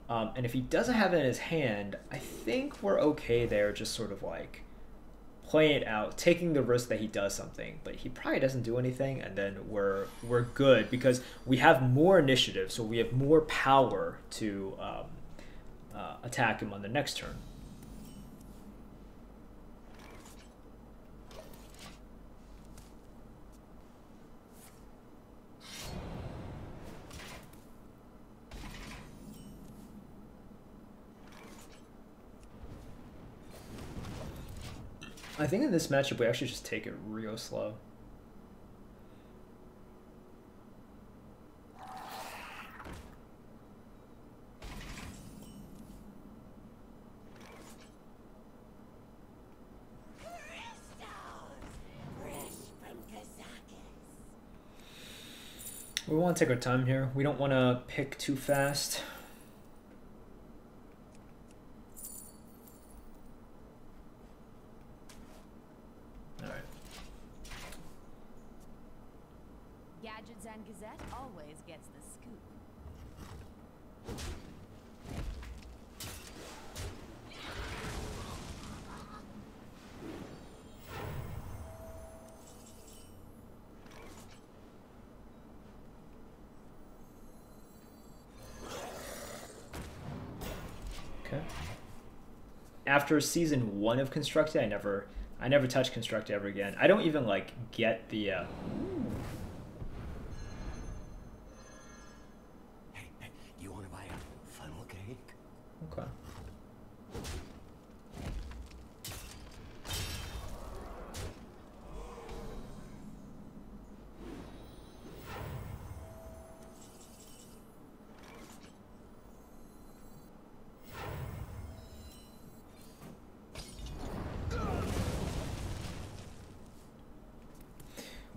And if he doesn't have it in his hand, I think we're okay there, just sort of like playing it out, taking the risk that he does something, but he probably doesn't do anything, and then we're good because we have more initiative, so we have more power to attack him on the next turn. I think in this matchup we actually just take it real slow. We want to take our time here. We don't want to pick too fast. Gadgets and Gazette always gets the scoop. Okay. after season 1 of Constructed, I never touched Constructed ever again. I don't even like get the Hey, you want to buy a funnel cake? Okay.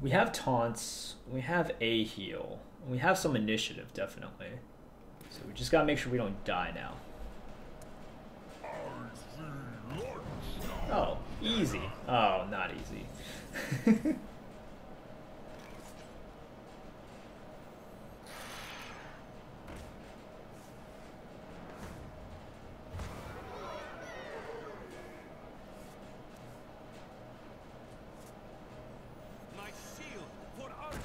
We have taunts, we have a heal, we have some initiative, definitely. So we just gotta make sure we don't die now. Oh, easy. Oh, not easy. My shield for Argus.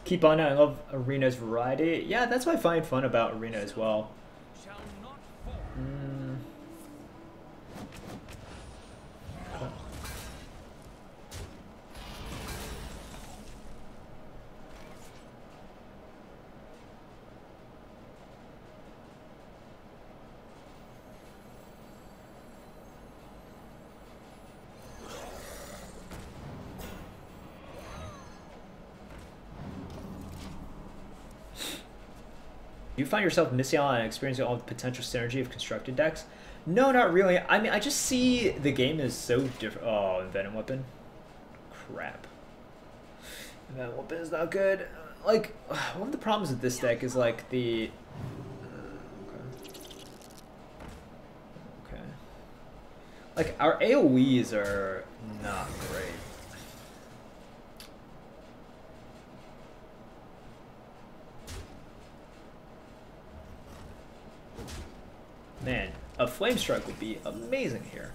Keep on, I love Arena's variety. Yeah, that's what I find fun about Arena as well. Shall not fall. Do you find yourself missing out on experiencing all the potential synergy of constructed decks? No, not really. I mean, I just see the game is so different. Oh, Venom Weapon. Crap. Venom Weapon is not good. Like, one of the problems with this deck is like the... Okay. Like, our AoEs are not great. Man, a Flame Strike would be amazing here.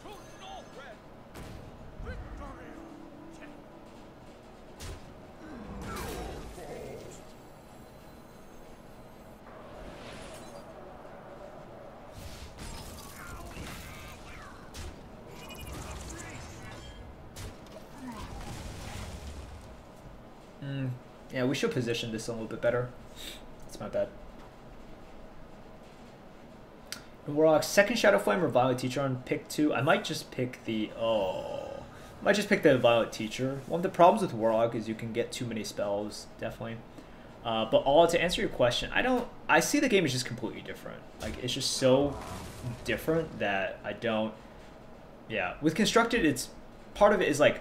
To Northred. Victory. Yeah, we should position this a little bit better. That's my bad. Warlock, second Shadow Flame or Violet Teacher on pick 2. I might just pick the... Oh. I might just pick the Violet Teacher. One of the problems with Warlock is you can get too many spells, definitely. But all to answer your question, I see the game is just completely different. Like, it's just so different that I don't... Yeah, with Constructed, it's... Part of it is like...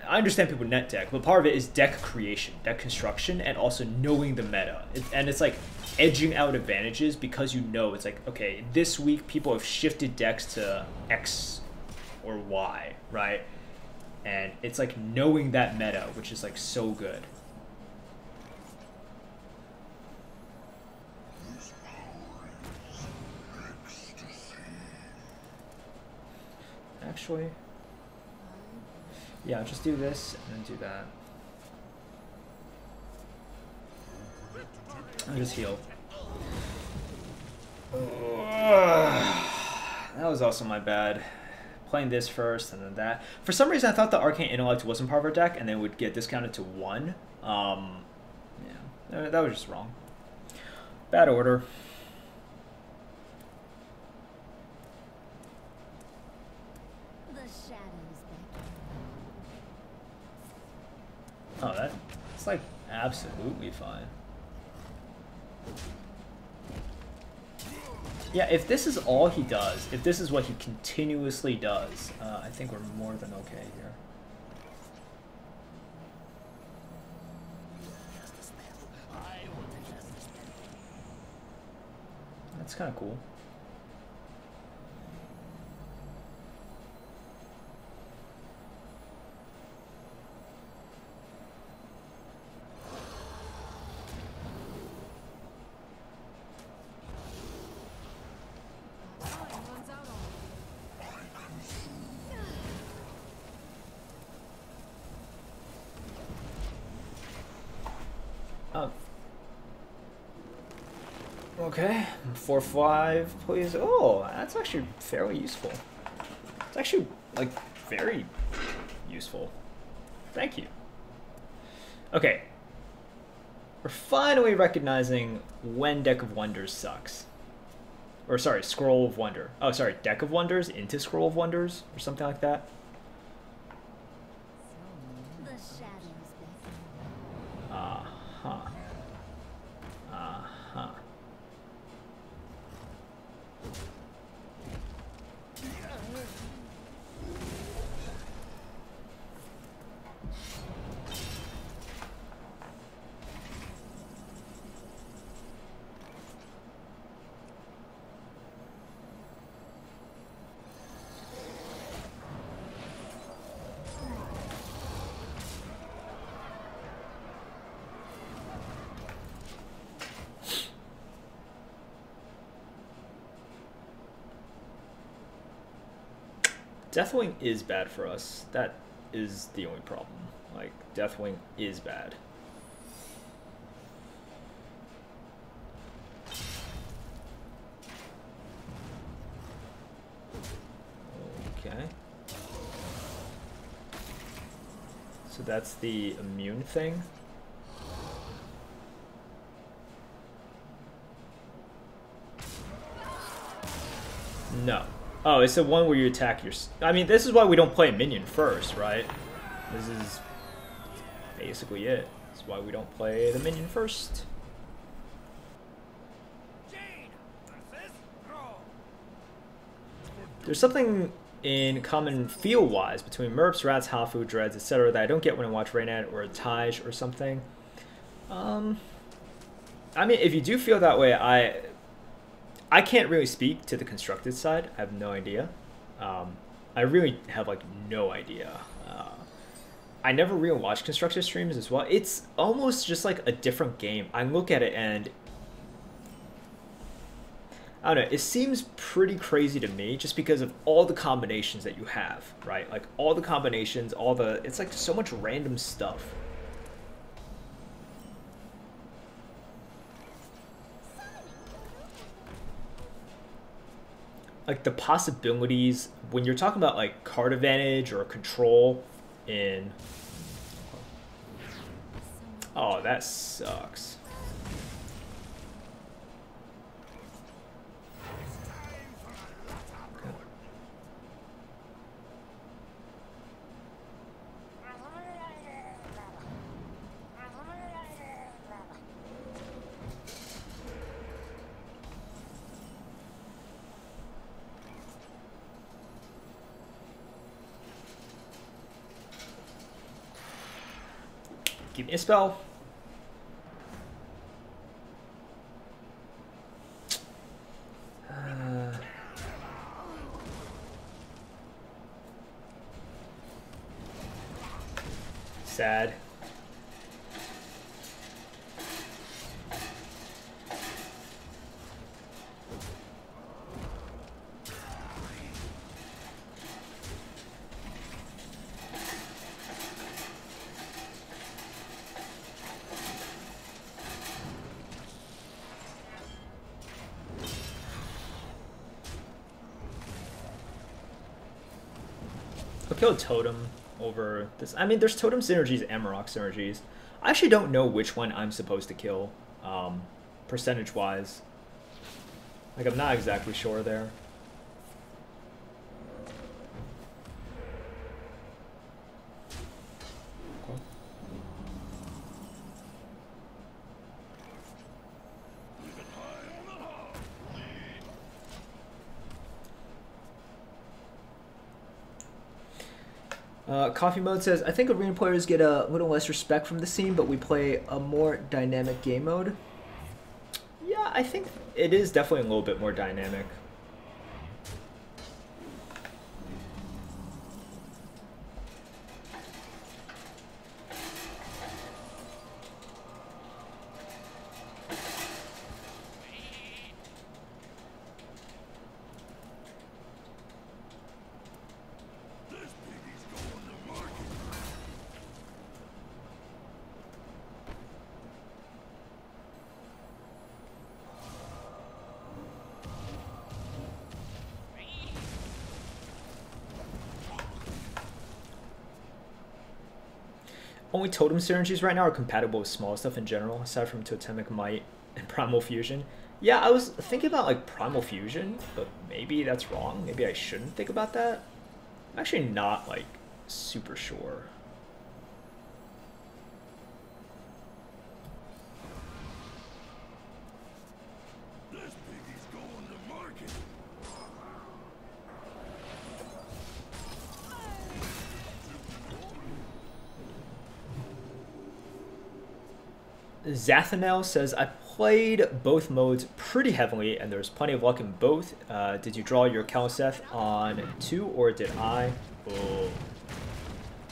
I understand people net deck, but part of it is deck creation, deck construction, and also knowing the meta. And it's like edging out advantages because you know it's like, okay, this week people have shifted decks to X or Y, right? And it's like knowing that meta, which is like so good. Actually... Yeah, just do this and then do that. I'll just heal. That was also my bad. Playing this first and then that. For some reason, I thought the Arcane Intellect wasn't part of our deck and then would get discounted to 1. Yeah, that was just wrong. Bad order. Oh, that's like absolutely fine. Yeah, if this is all he does, if this is what he continuously does, I think we're more than okay here. That's kind of cool. Okay, 4/5, please. Oh, that's actually fairly useful. It's actually, like, very useful. Thank you. Okay. We're finally recognizing when Deck of Wonders sucks. Or, sorry, Scroll of Wonder. Oh, sorry, Deck of Wonders into Scroll of Wonders, or something like that. The shadows beckon. Uh-huh. Uh-huh. Deathwing is bad for us. That is the only problem. Like, Deathwing is bad. Okay. So that's the immune thing. No. Oh, it's the one where you attack your... I mean, this is why we don't play minion first, right? This is basically it. That's why we don't play the minion first. Jade versus Throw. There's something in common feel-wise between Merps, Rats, Hafu, Dreads, etc. that I don't get when I watch Reynad or Taj or something. I mean, if you do feel that way, I can't really speak to the constructed side. I have no idea. I really have, like, no idea. I never really watch constructed streams as well. It's almost just like a different game. I look at it and I don't know, it seems pretty crazy to me just because of all the combinations that you have, right? Like, all the combinations, it's like so much random stuff. Like, the possibilities when you're talking about, like, card advantage or control in... Oh, that sucks. Give me a spell. Sad. I'll kill a totem over this. I mean, there's totem synergies and Marok synergies. I actually don't know which one I'm supposed to kill, percentage-wise. Like, I'm not exactly sure there. Coffee Mode says, I think arena players get a little less respect from the scene, but we play a more dynamic game mode. Yeah, I think it is definitely a little bit more dynamic. only totem synergies right now are compatible with small stuff in general, aside from Totemic Might and Primal Fusion. Yeah, I was thinking about like Primal Fusion, but maybe that's wrong. Maybe I shouldn't think about that. I'm actually not like super sure. This piggy's going to market. Zathanel says, I played both modes pretty heavily and there's plenty of luck in both. Did you draw your Kaliseth on 2 or did I? Oh.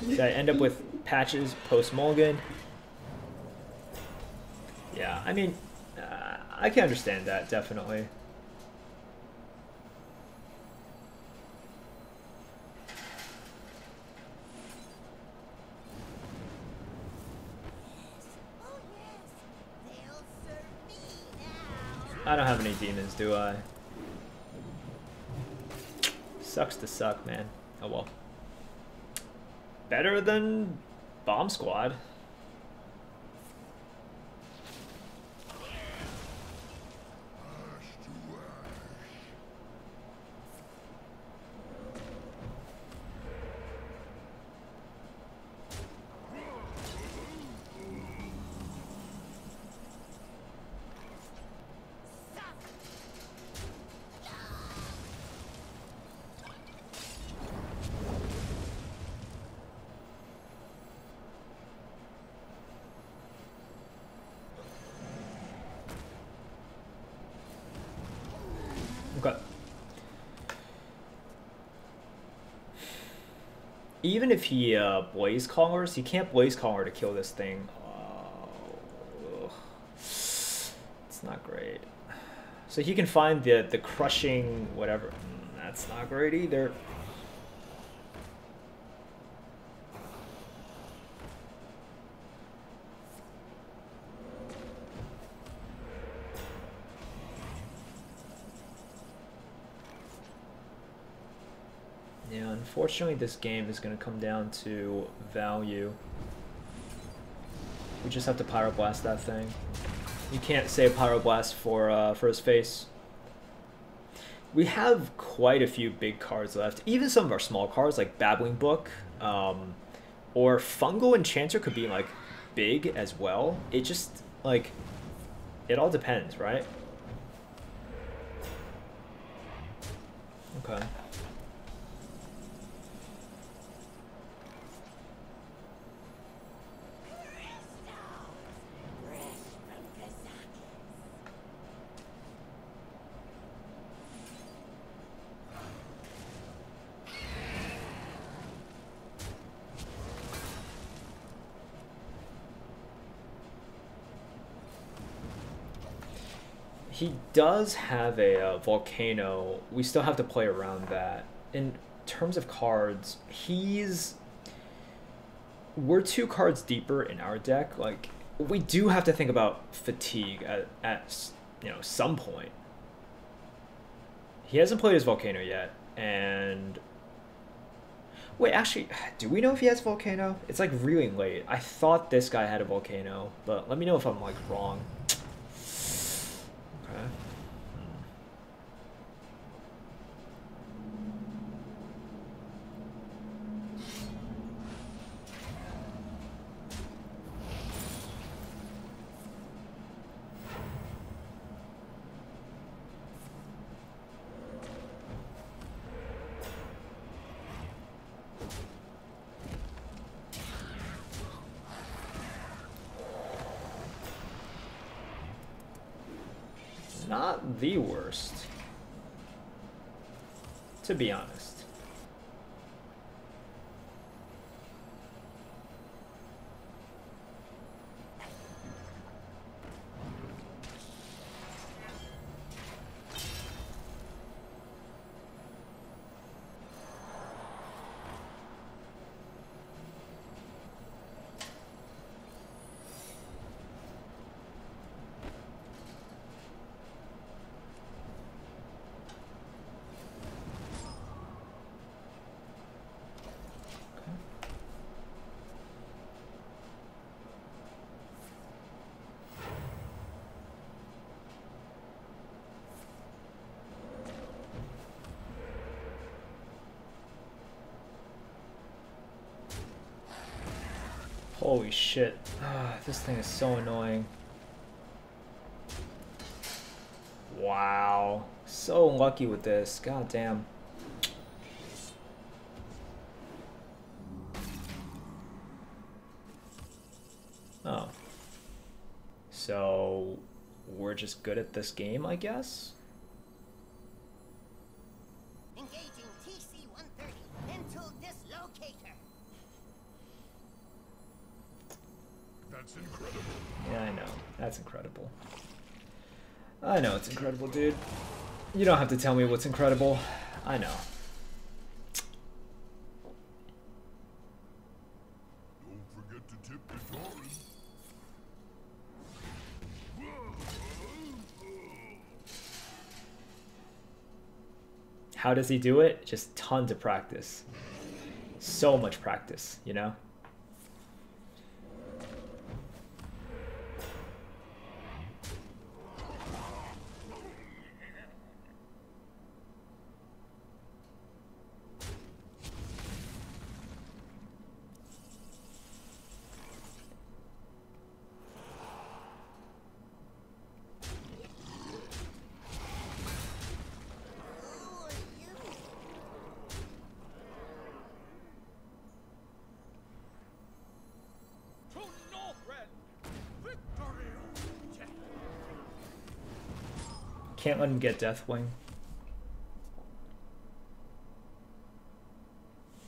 Did I end up with patches post-Mulligan? Yeah, I mean, I can understand that, definitely. I don't have any demons, do I? Sucks to suck, man. Oh well. Better than Bomb Squad. Okay. Even if he Blaze Callers, he can't Blaze Caller to kill this thing. Oh, it's not great. So he can find the crushing whatever. That's not great either. Yeah, unfortunately this game is going to come down to value. We just have to Pyroblast that thing. You can't save Pyroblast for his face. We have quite a few big cards left. Even some of our small cards like Babbling Book or Fungal Enchanter could be like big as well. It just like, it all depends, right? Okay. He does have a Volcano. We still have to play around that. In terms of cards, we're 2 cards deeper in our deck. Like, we do have to think about Fatigue at you know, some point. He hasn't played his Volcano yet, and wait, actually, do we know if he has Volcano? It's like really late. I thought this guy had a Volcano, but let me know if I'm like wrong. Okay. Not the worst, to be honest. Holy shit. This thing is so annoying. Wow. So unlucky with this. God damn. Oh. So we're just good at this game, I guess? Engaging TC-130 into dislocator. That's incredible. Yeah, I know. That's incredible. I know it's incredible, dude. You don't have to tell me what's incredible. I know. Don't forget to tip the Taurus. How does he do it? Just tons of practice. So much practice, you know? Can't let him get Deathwing.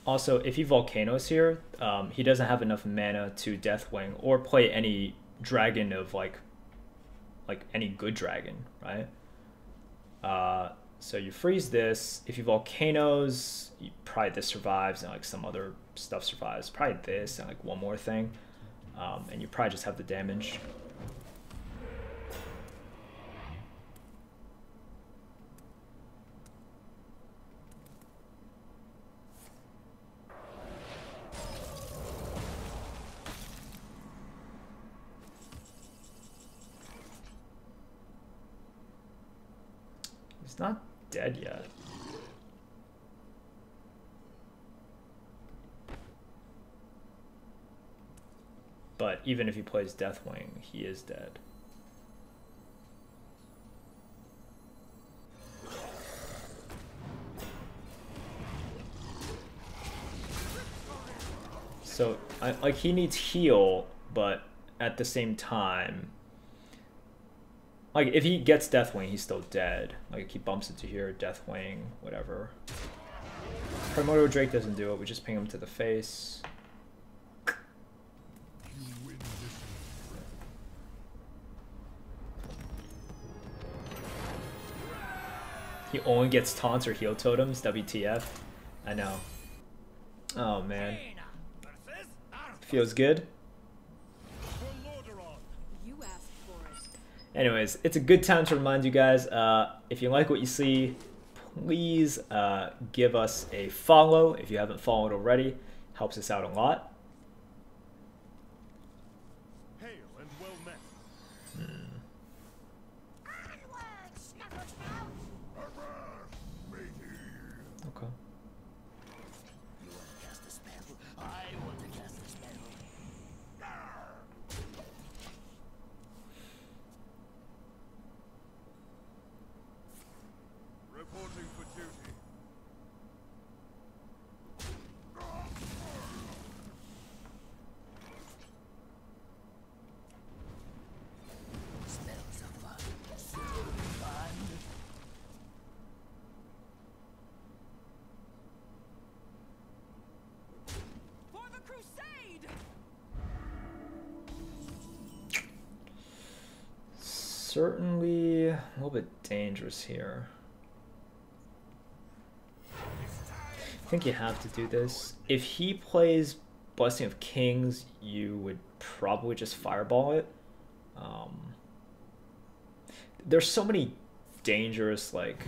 Also, if he Volcanoes here, he doesn't have enough mana to Deathwing or play any dragon of like any good dragon, right? So you freeze this. If you Volcanoes, probably this survives and like some other stuff survives. Probably this and like one more thing, and you probably just have the damage. He's not dead yet. But even if he plays Deathwing, he is dead. So, like, he needs heal, but at the same time, like, if he gets Deathwing, he's still dead. Like, he bumps into here, Deathwing, whatever. Primordial Drake doesn't do it, we just ping him to the face. He only gets taunts or heal totems, WTF. I know. Oh, man. Feels good. You asked for it. Anyways, it's a good time to remind you guys, if you like what you see, please give us a follow if you haven't followed already. Helps us out a lot. Hail and well met. Okay. You want to cast a spell? I want to cast a spell. Reporting for duty. Spells are fun. So fun. For the crusade! Certainly a little bit dangerous here. I think you have to do this. If he plays Blessing of Kings, you would probably just fireball it. There's so many dangerous, like...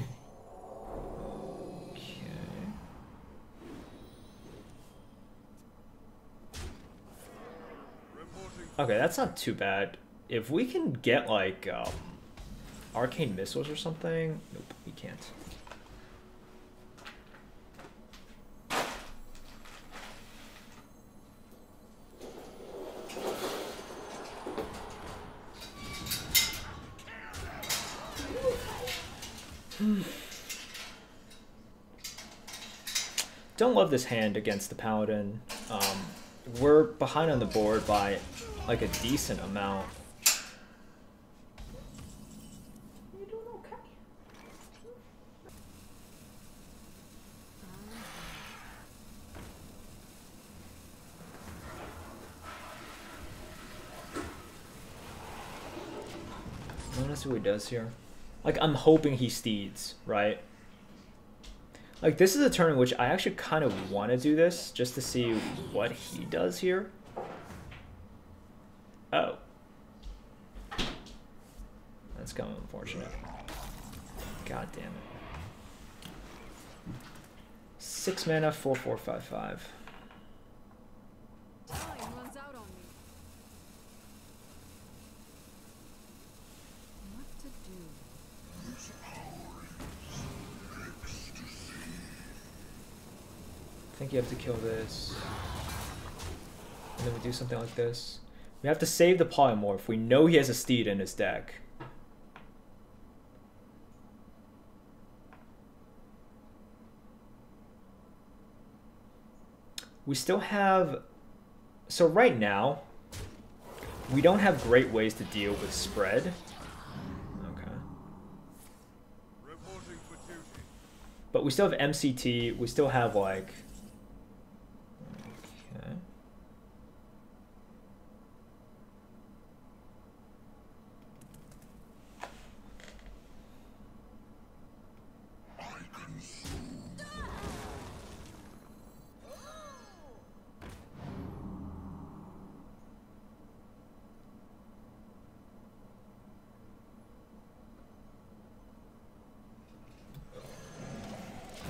Okay, that's not too bad. If we can get, like, arcane missiles or something... Nope, we can't. don't love this hand against the Paladin. We're behind on the board by like a decent amount. You doing okay? Let's see what he does here. Like, I'm hoping he steeds, right? Like, this is a turn in which I actually kind of want to do this, just to see what he does here. Oh. That's kind of unfortunate. God damn it. 6 mana, 4/4/5/5. Time runs out on me. What to do? I think you have to kill this. And then we do something like this. We have to save the Polymorph. We know he has a steed in his deck. We still have... So right now, we don't have great ways to deal with spread. Okay. Reporting for duty. But we still have MCT. We still have like... Okay.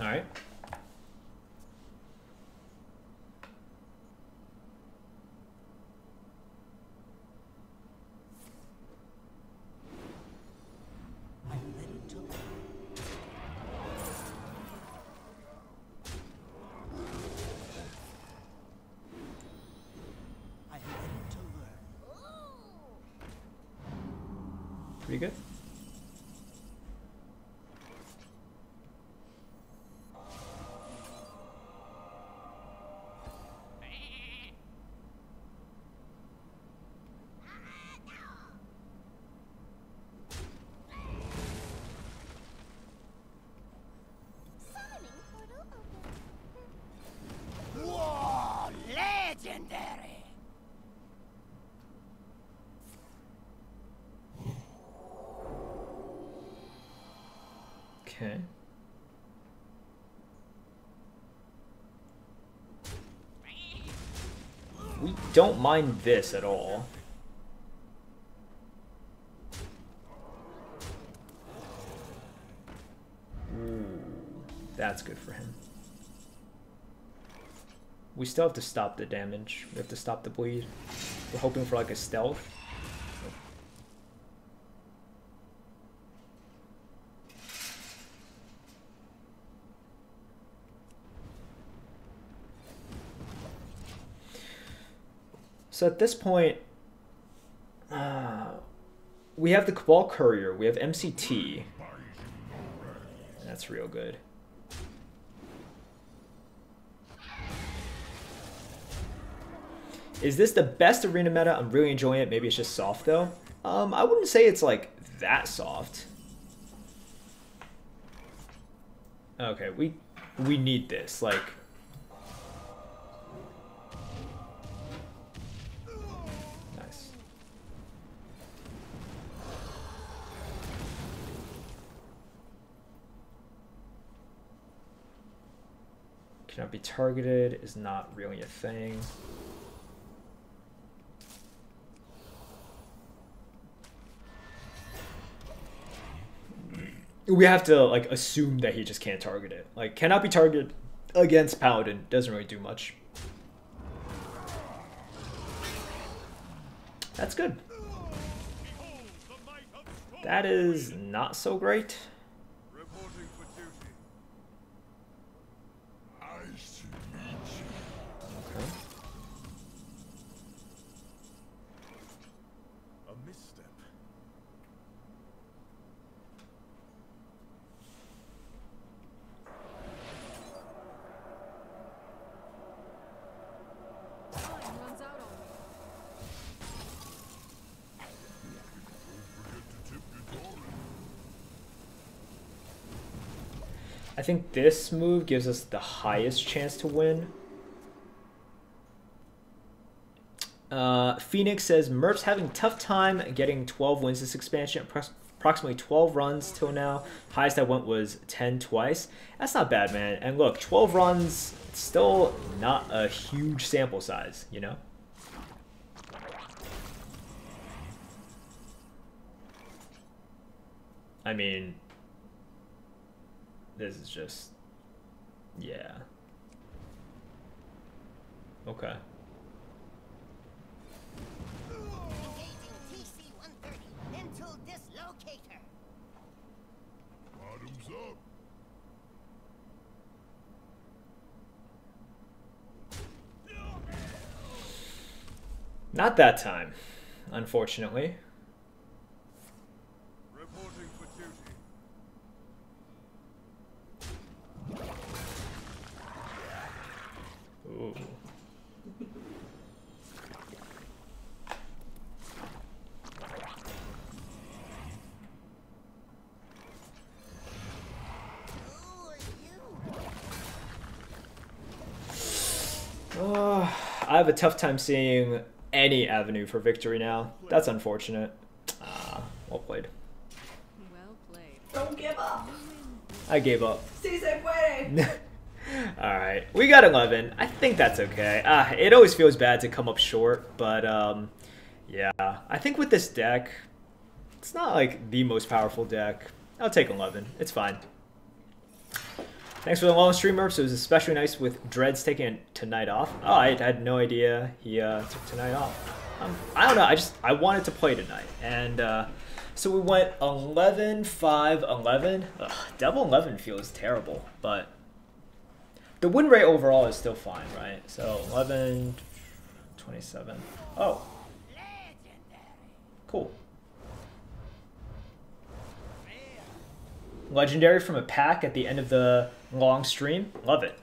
All right. I'm ready to learn. I'm ready to learn. Pretty good. Whoa, legendary! Okay. We don't mind this at all. Ooh, that's good for him. We still have to stop the damage. We have to stop the bleed. We're hoping for like a stealth. So at this point, we have the Cabal Courier, we have MCT. That's real good. Is this the best arena meta? I'm really enjoying it. Maybe it's just soft though. I wouldn't say it's like that soft. Okay, we need this. Like, nice. Cannot be targeted is not really a thing. We have to like assume that he just can't target it. Like, cannot be targeted against Paladin. Doesn't really do much. That's good. That is not so great. Reporting for duty. Okay. A misstep. I think this move gives us the highest chance to win. Phoenix says, Merp's having tough time getting 12 wins this expansion. Approximately 12 runs till now. Highest I went was 10 twice. That's not bad, man. And look, 12 runs, still not a huge sample size, you know? I mean, this is just, yeah. Okay. Engaging TC-130 into dislocator. Bottoms up. Not that time, unfortunately. Reporting for duty. Ooh. I have a tough time seeing any avenue for victory now. That's unfortunate. Well played. Well played. Don't give up. I gave up. Si se puede. Alright, we got 11. I think that's okay. It always feels bad to come up short, but yeah. I think with this deck, it's not like the most powerful deck. I'll take 11. It's fine. Thanks for the long stream, Merps. It was especially nice with Dreads taking tonight off. Oh, I had no idea he took tonight off. I don't know. I wanted to play tonight. And so we went 11, 5, 11. Ugh, double 11 feels terrible, but the win rate overall is still fine, right? So 11, 27. Oh. Cool. Legendary from a pack at the end of the long stream. Love it.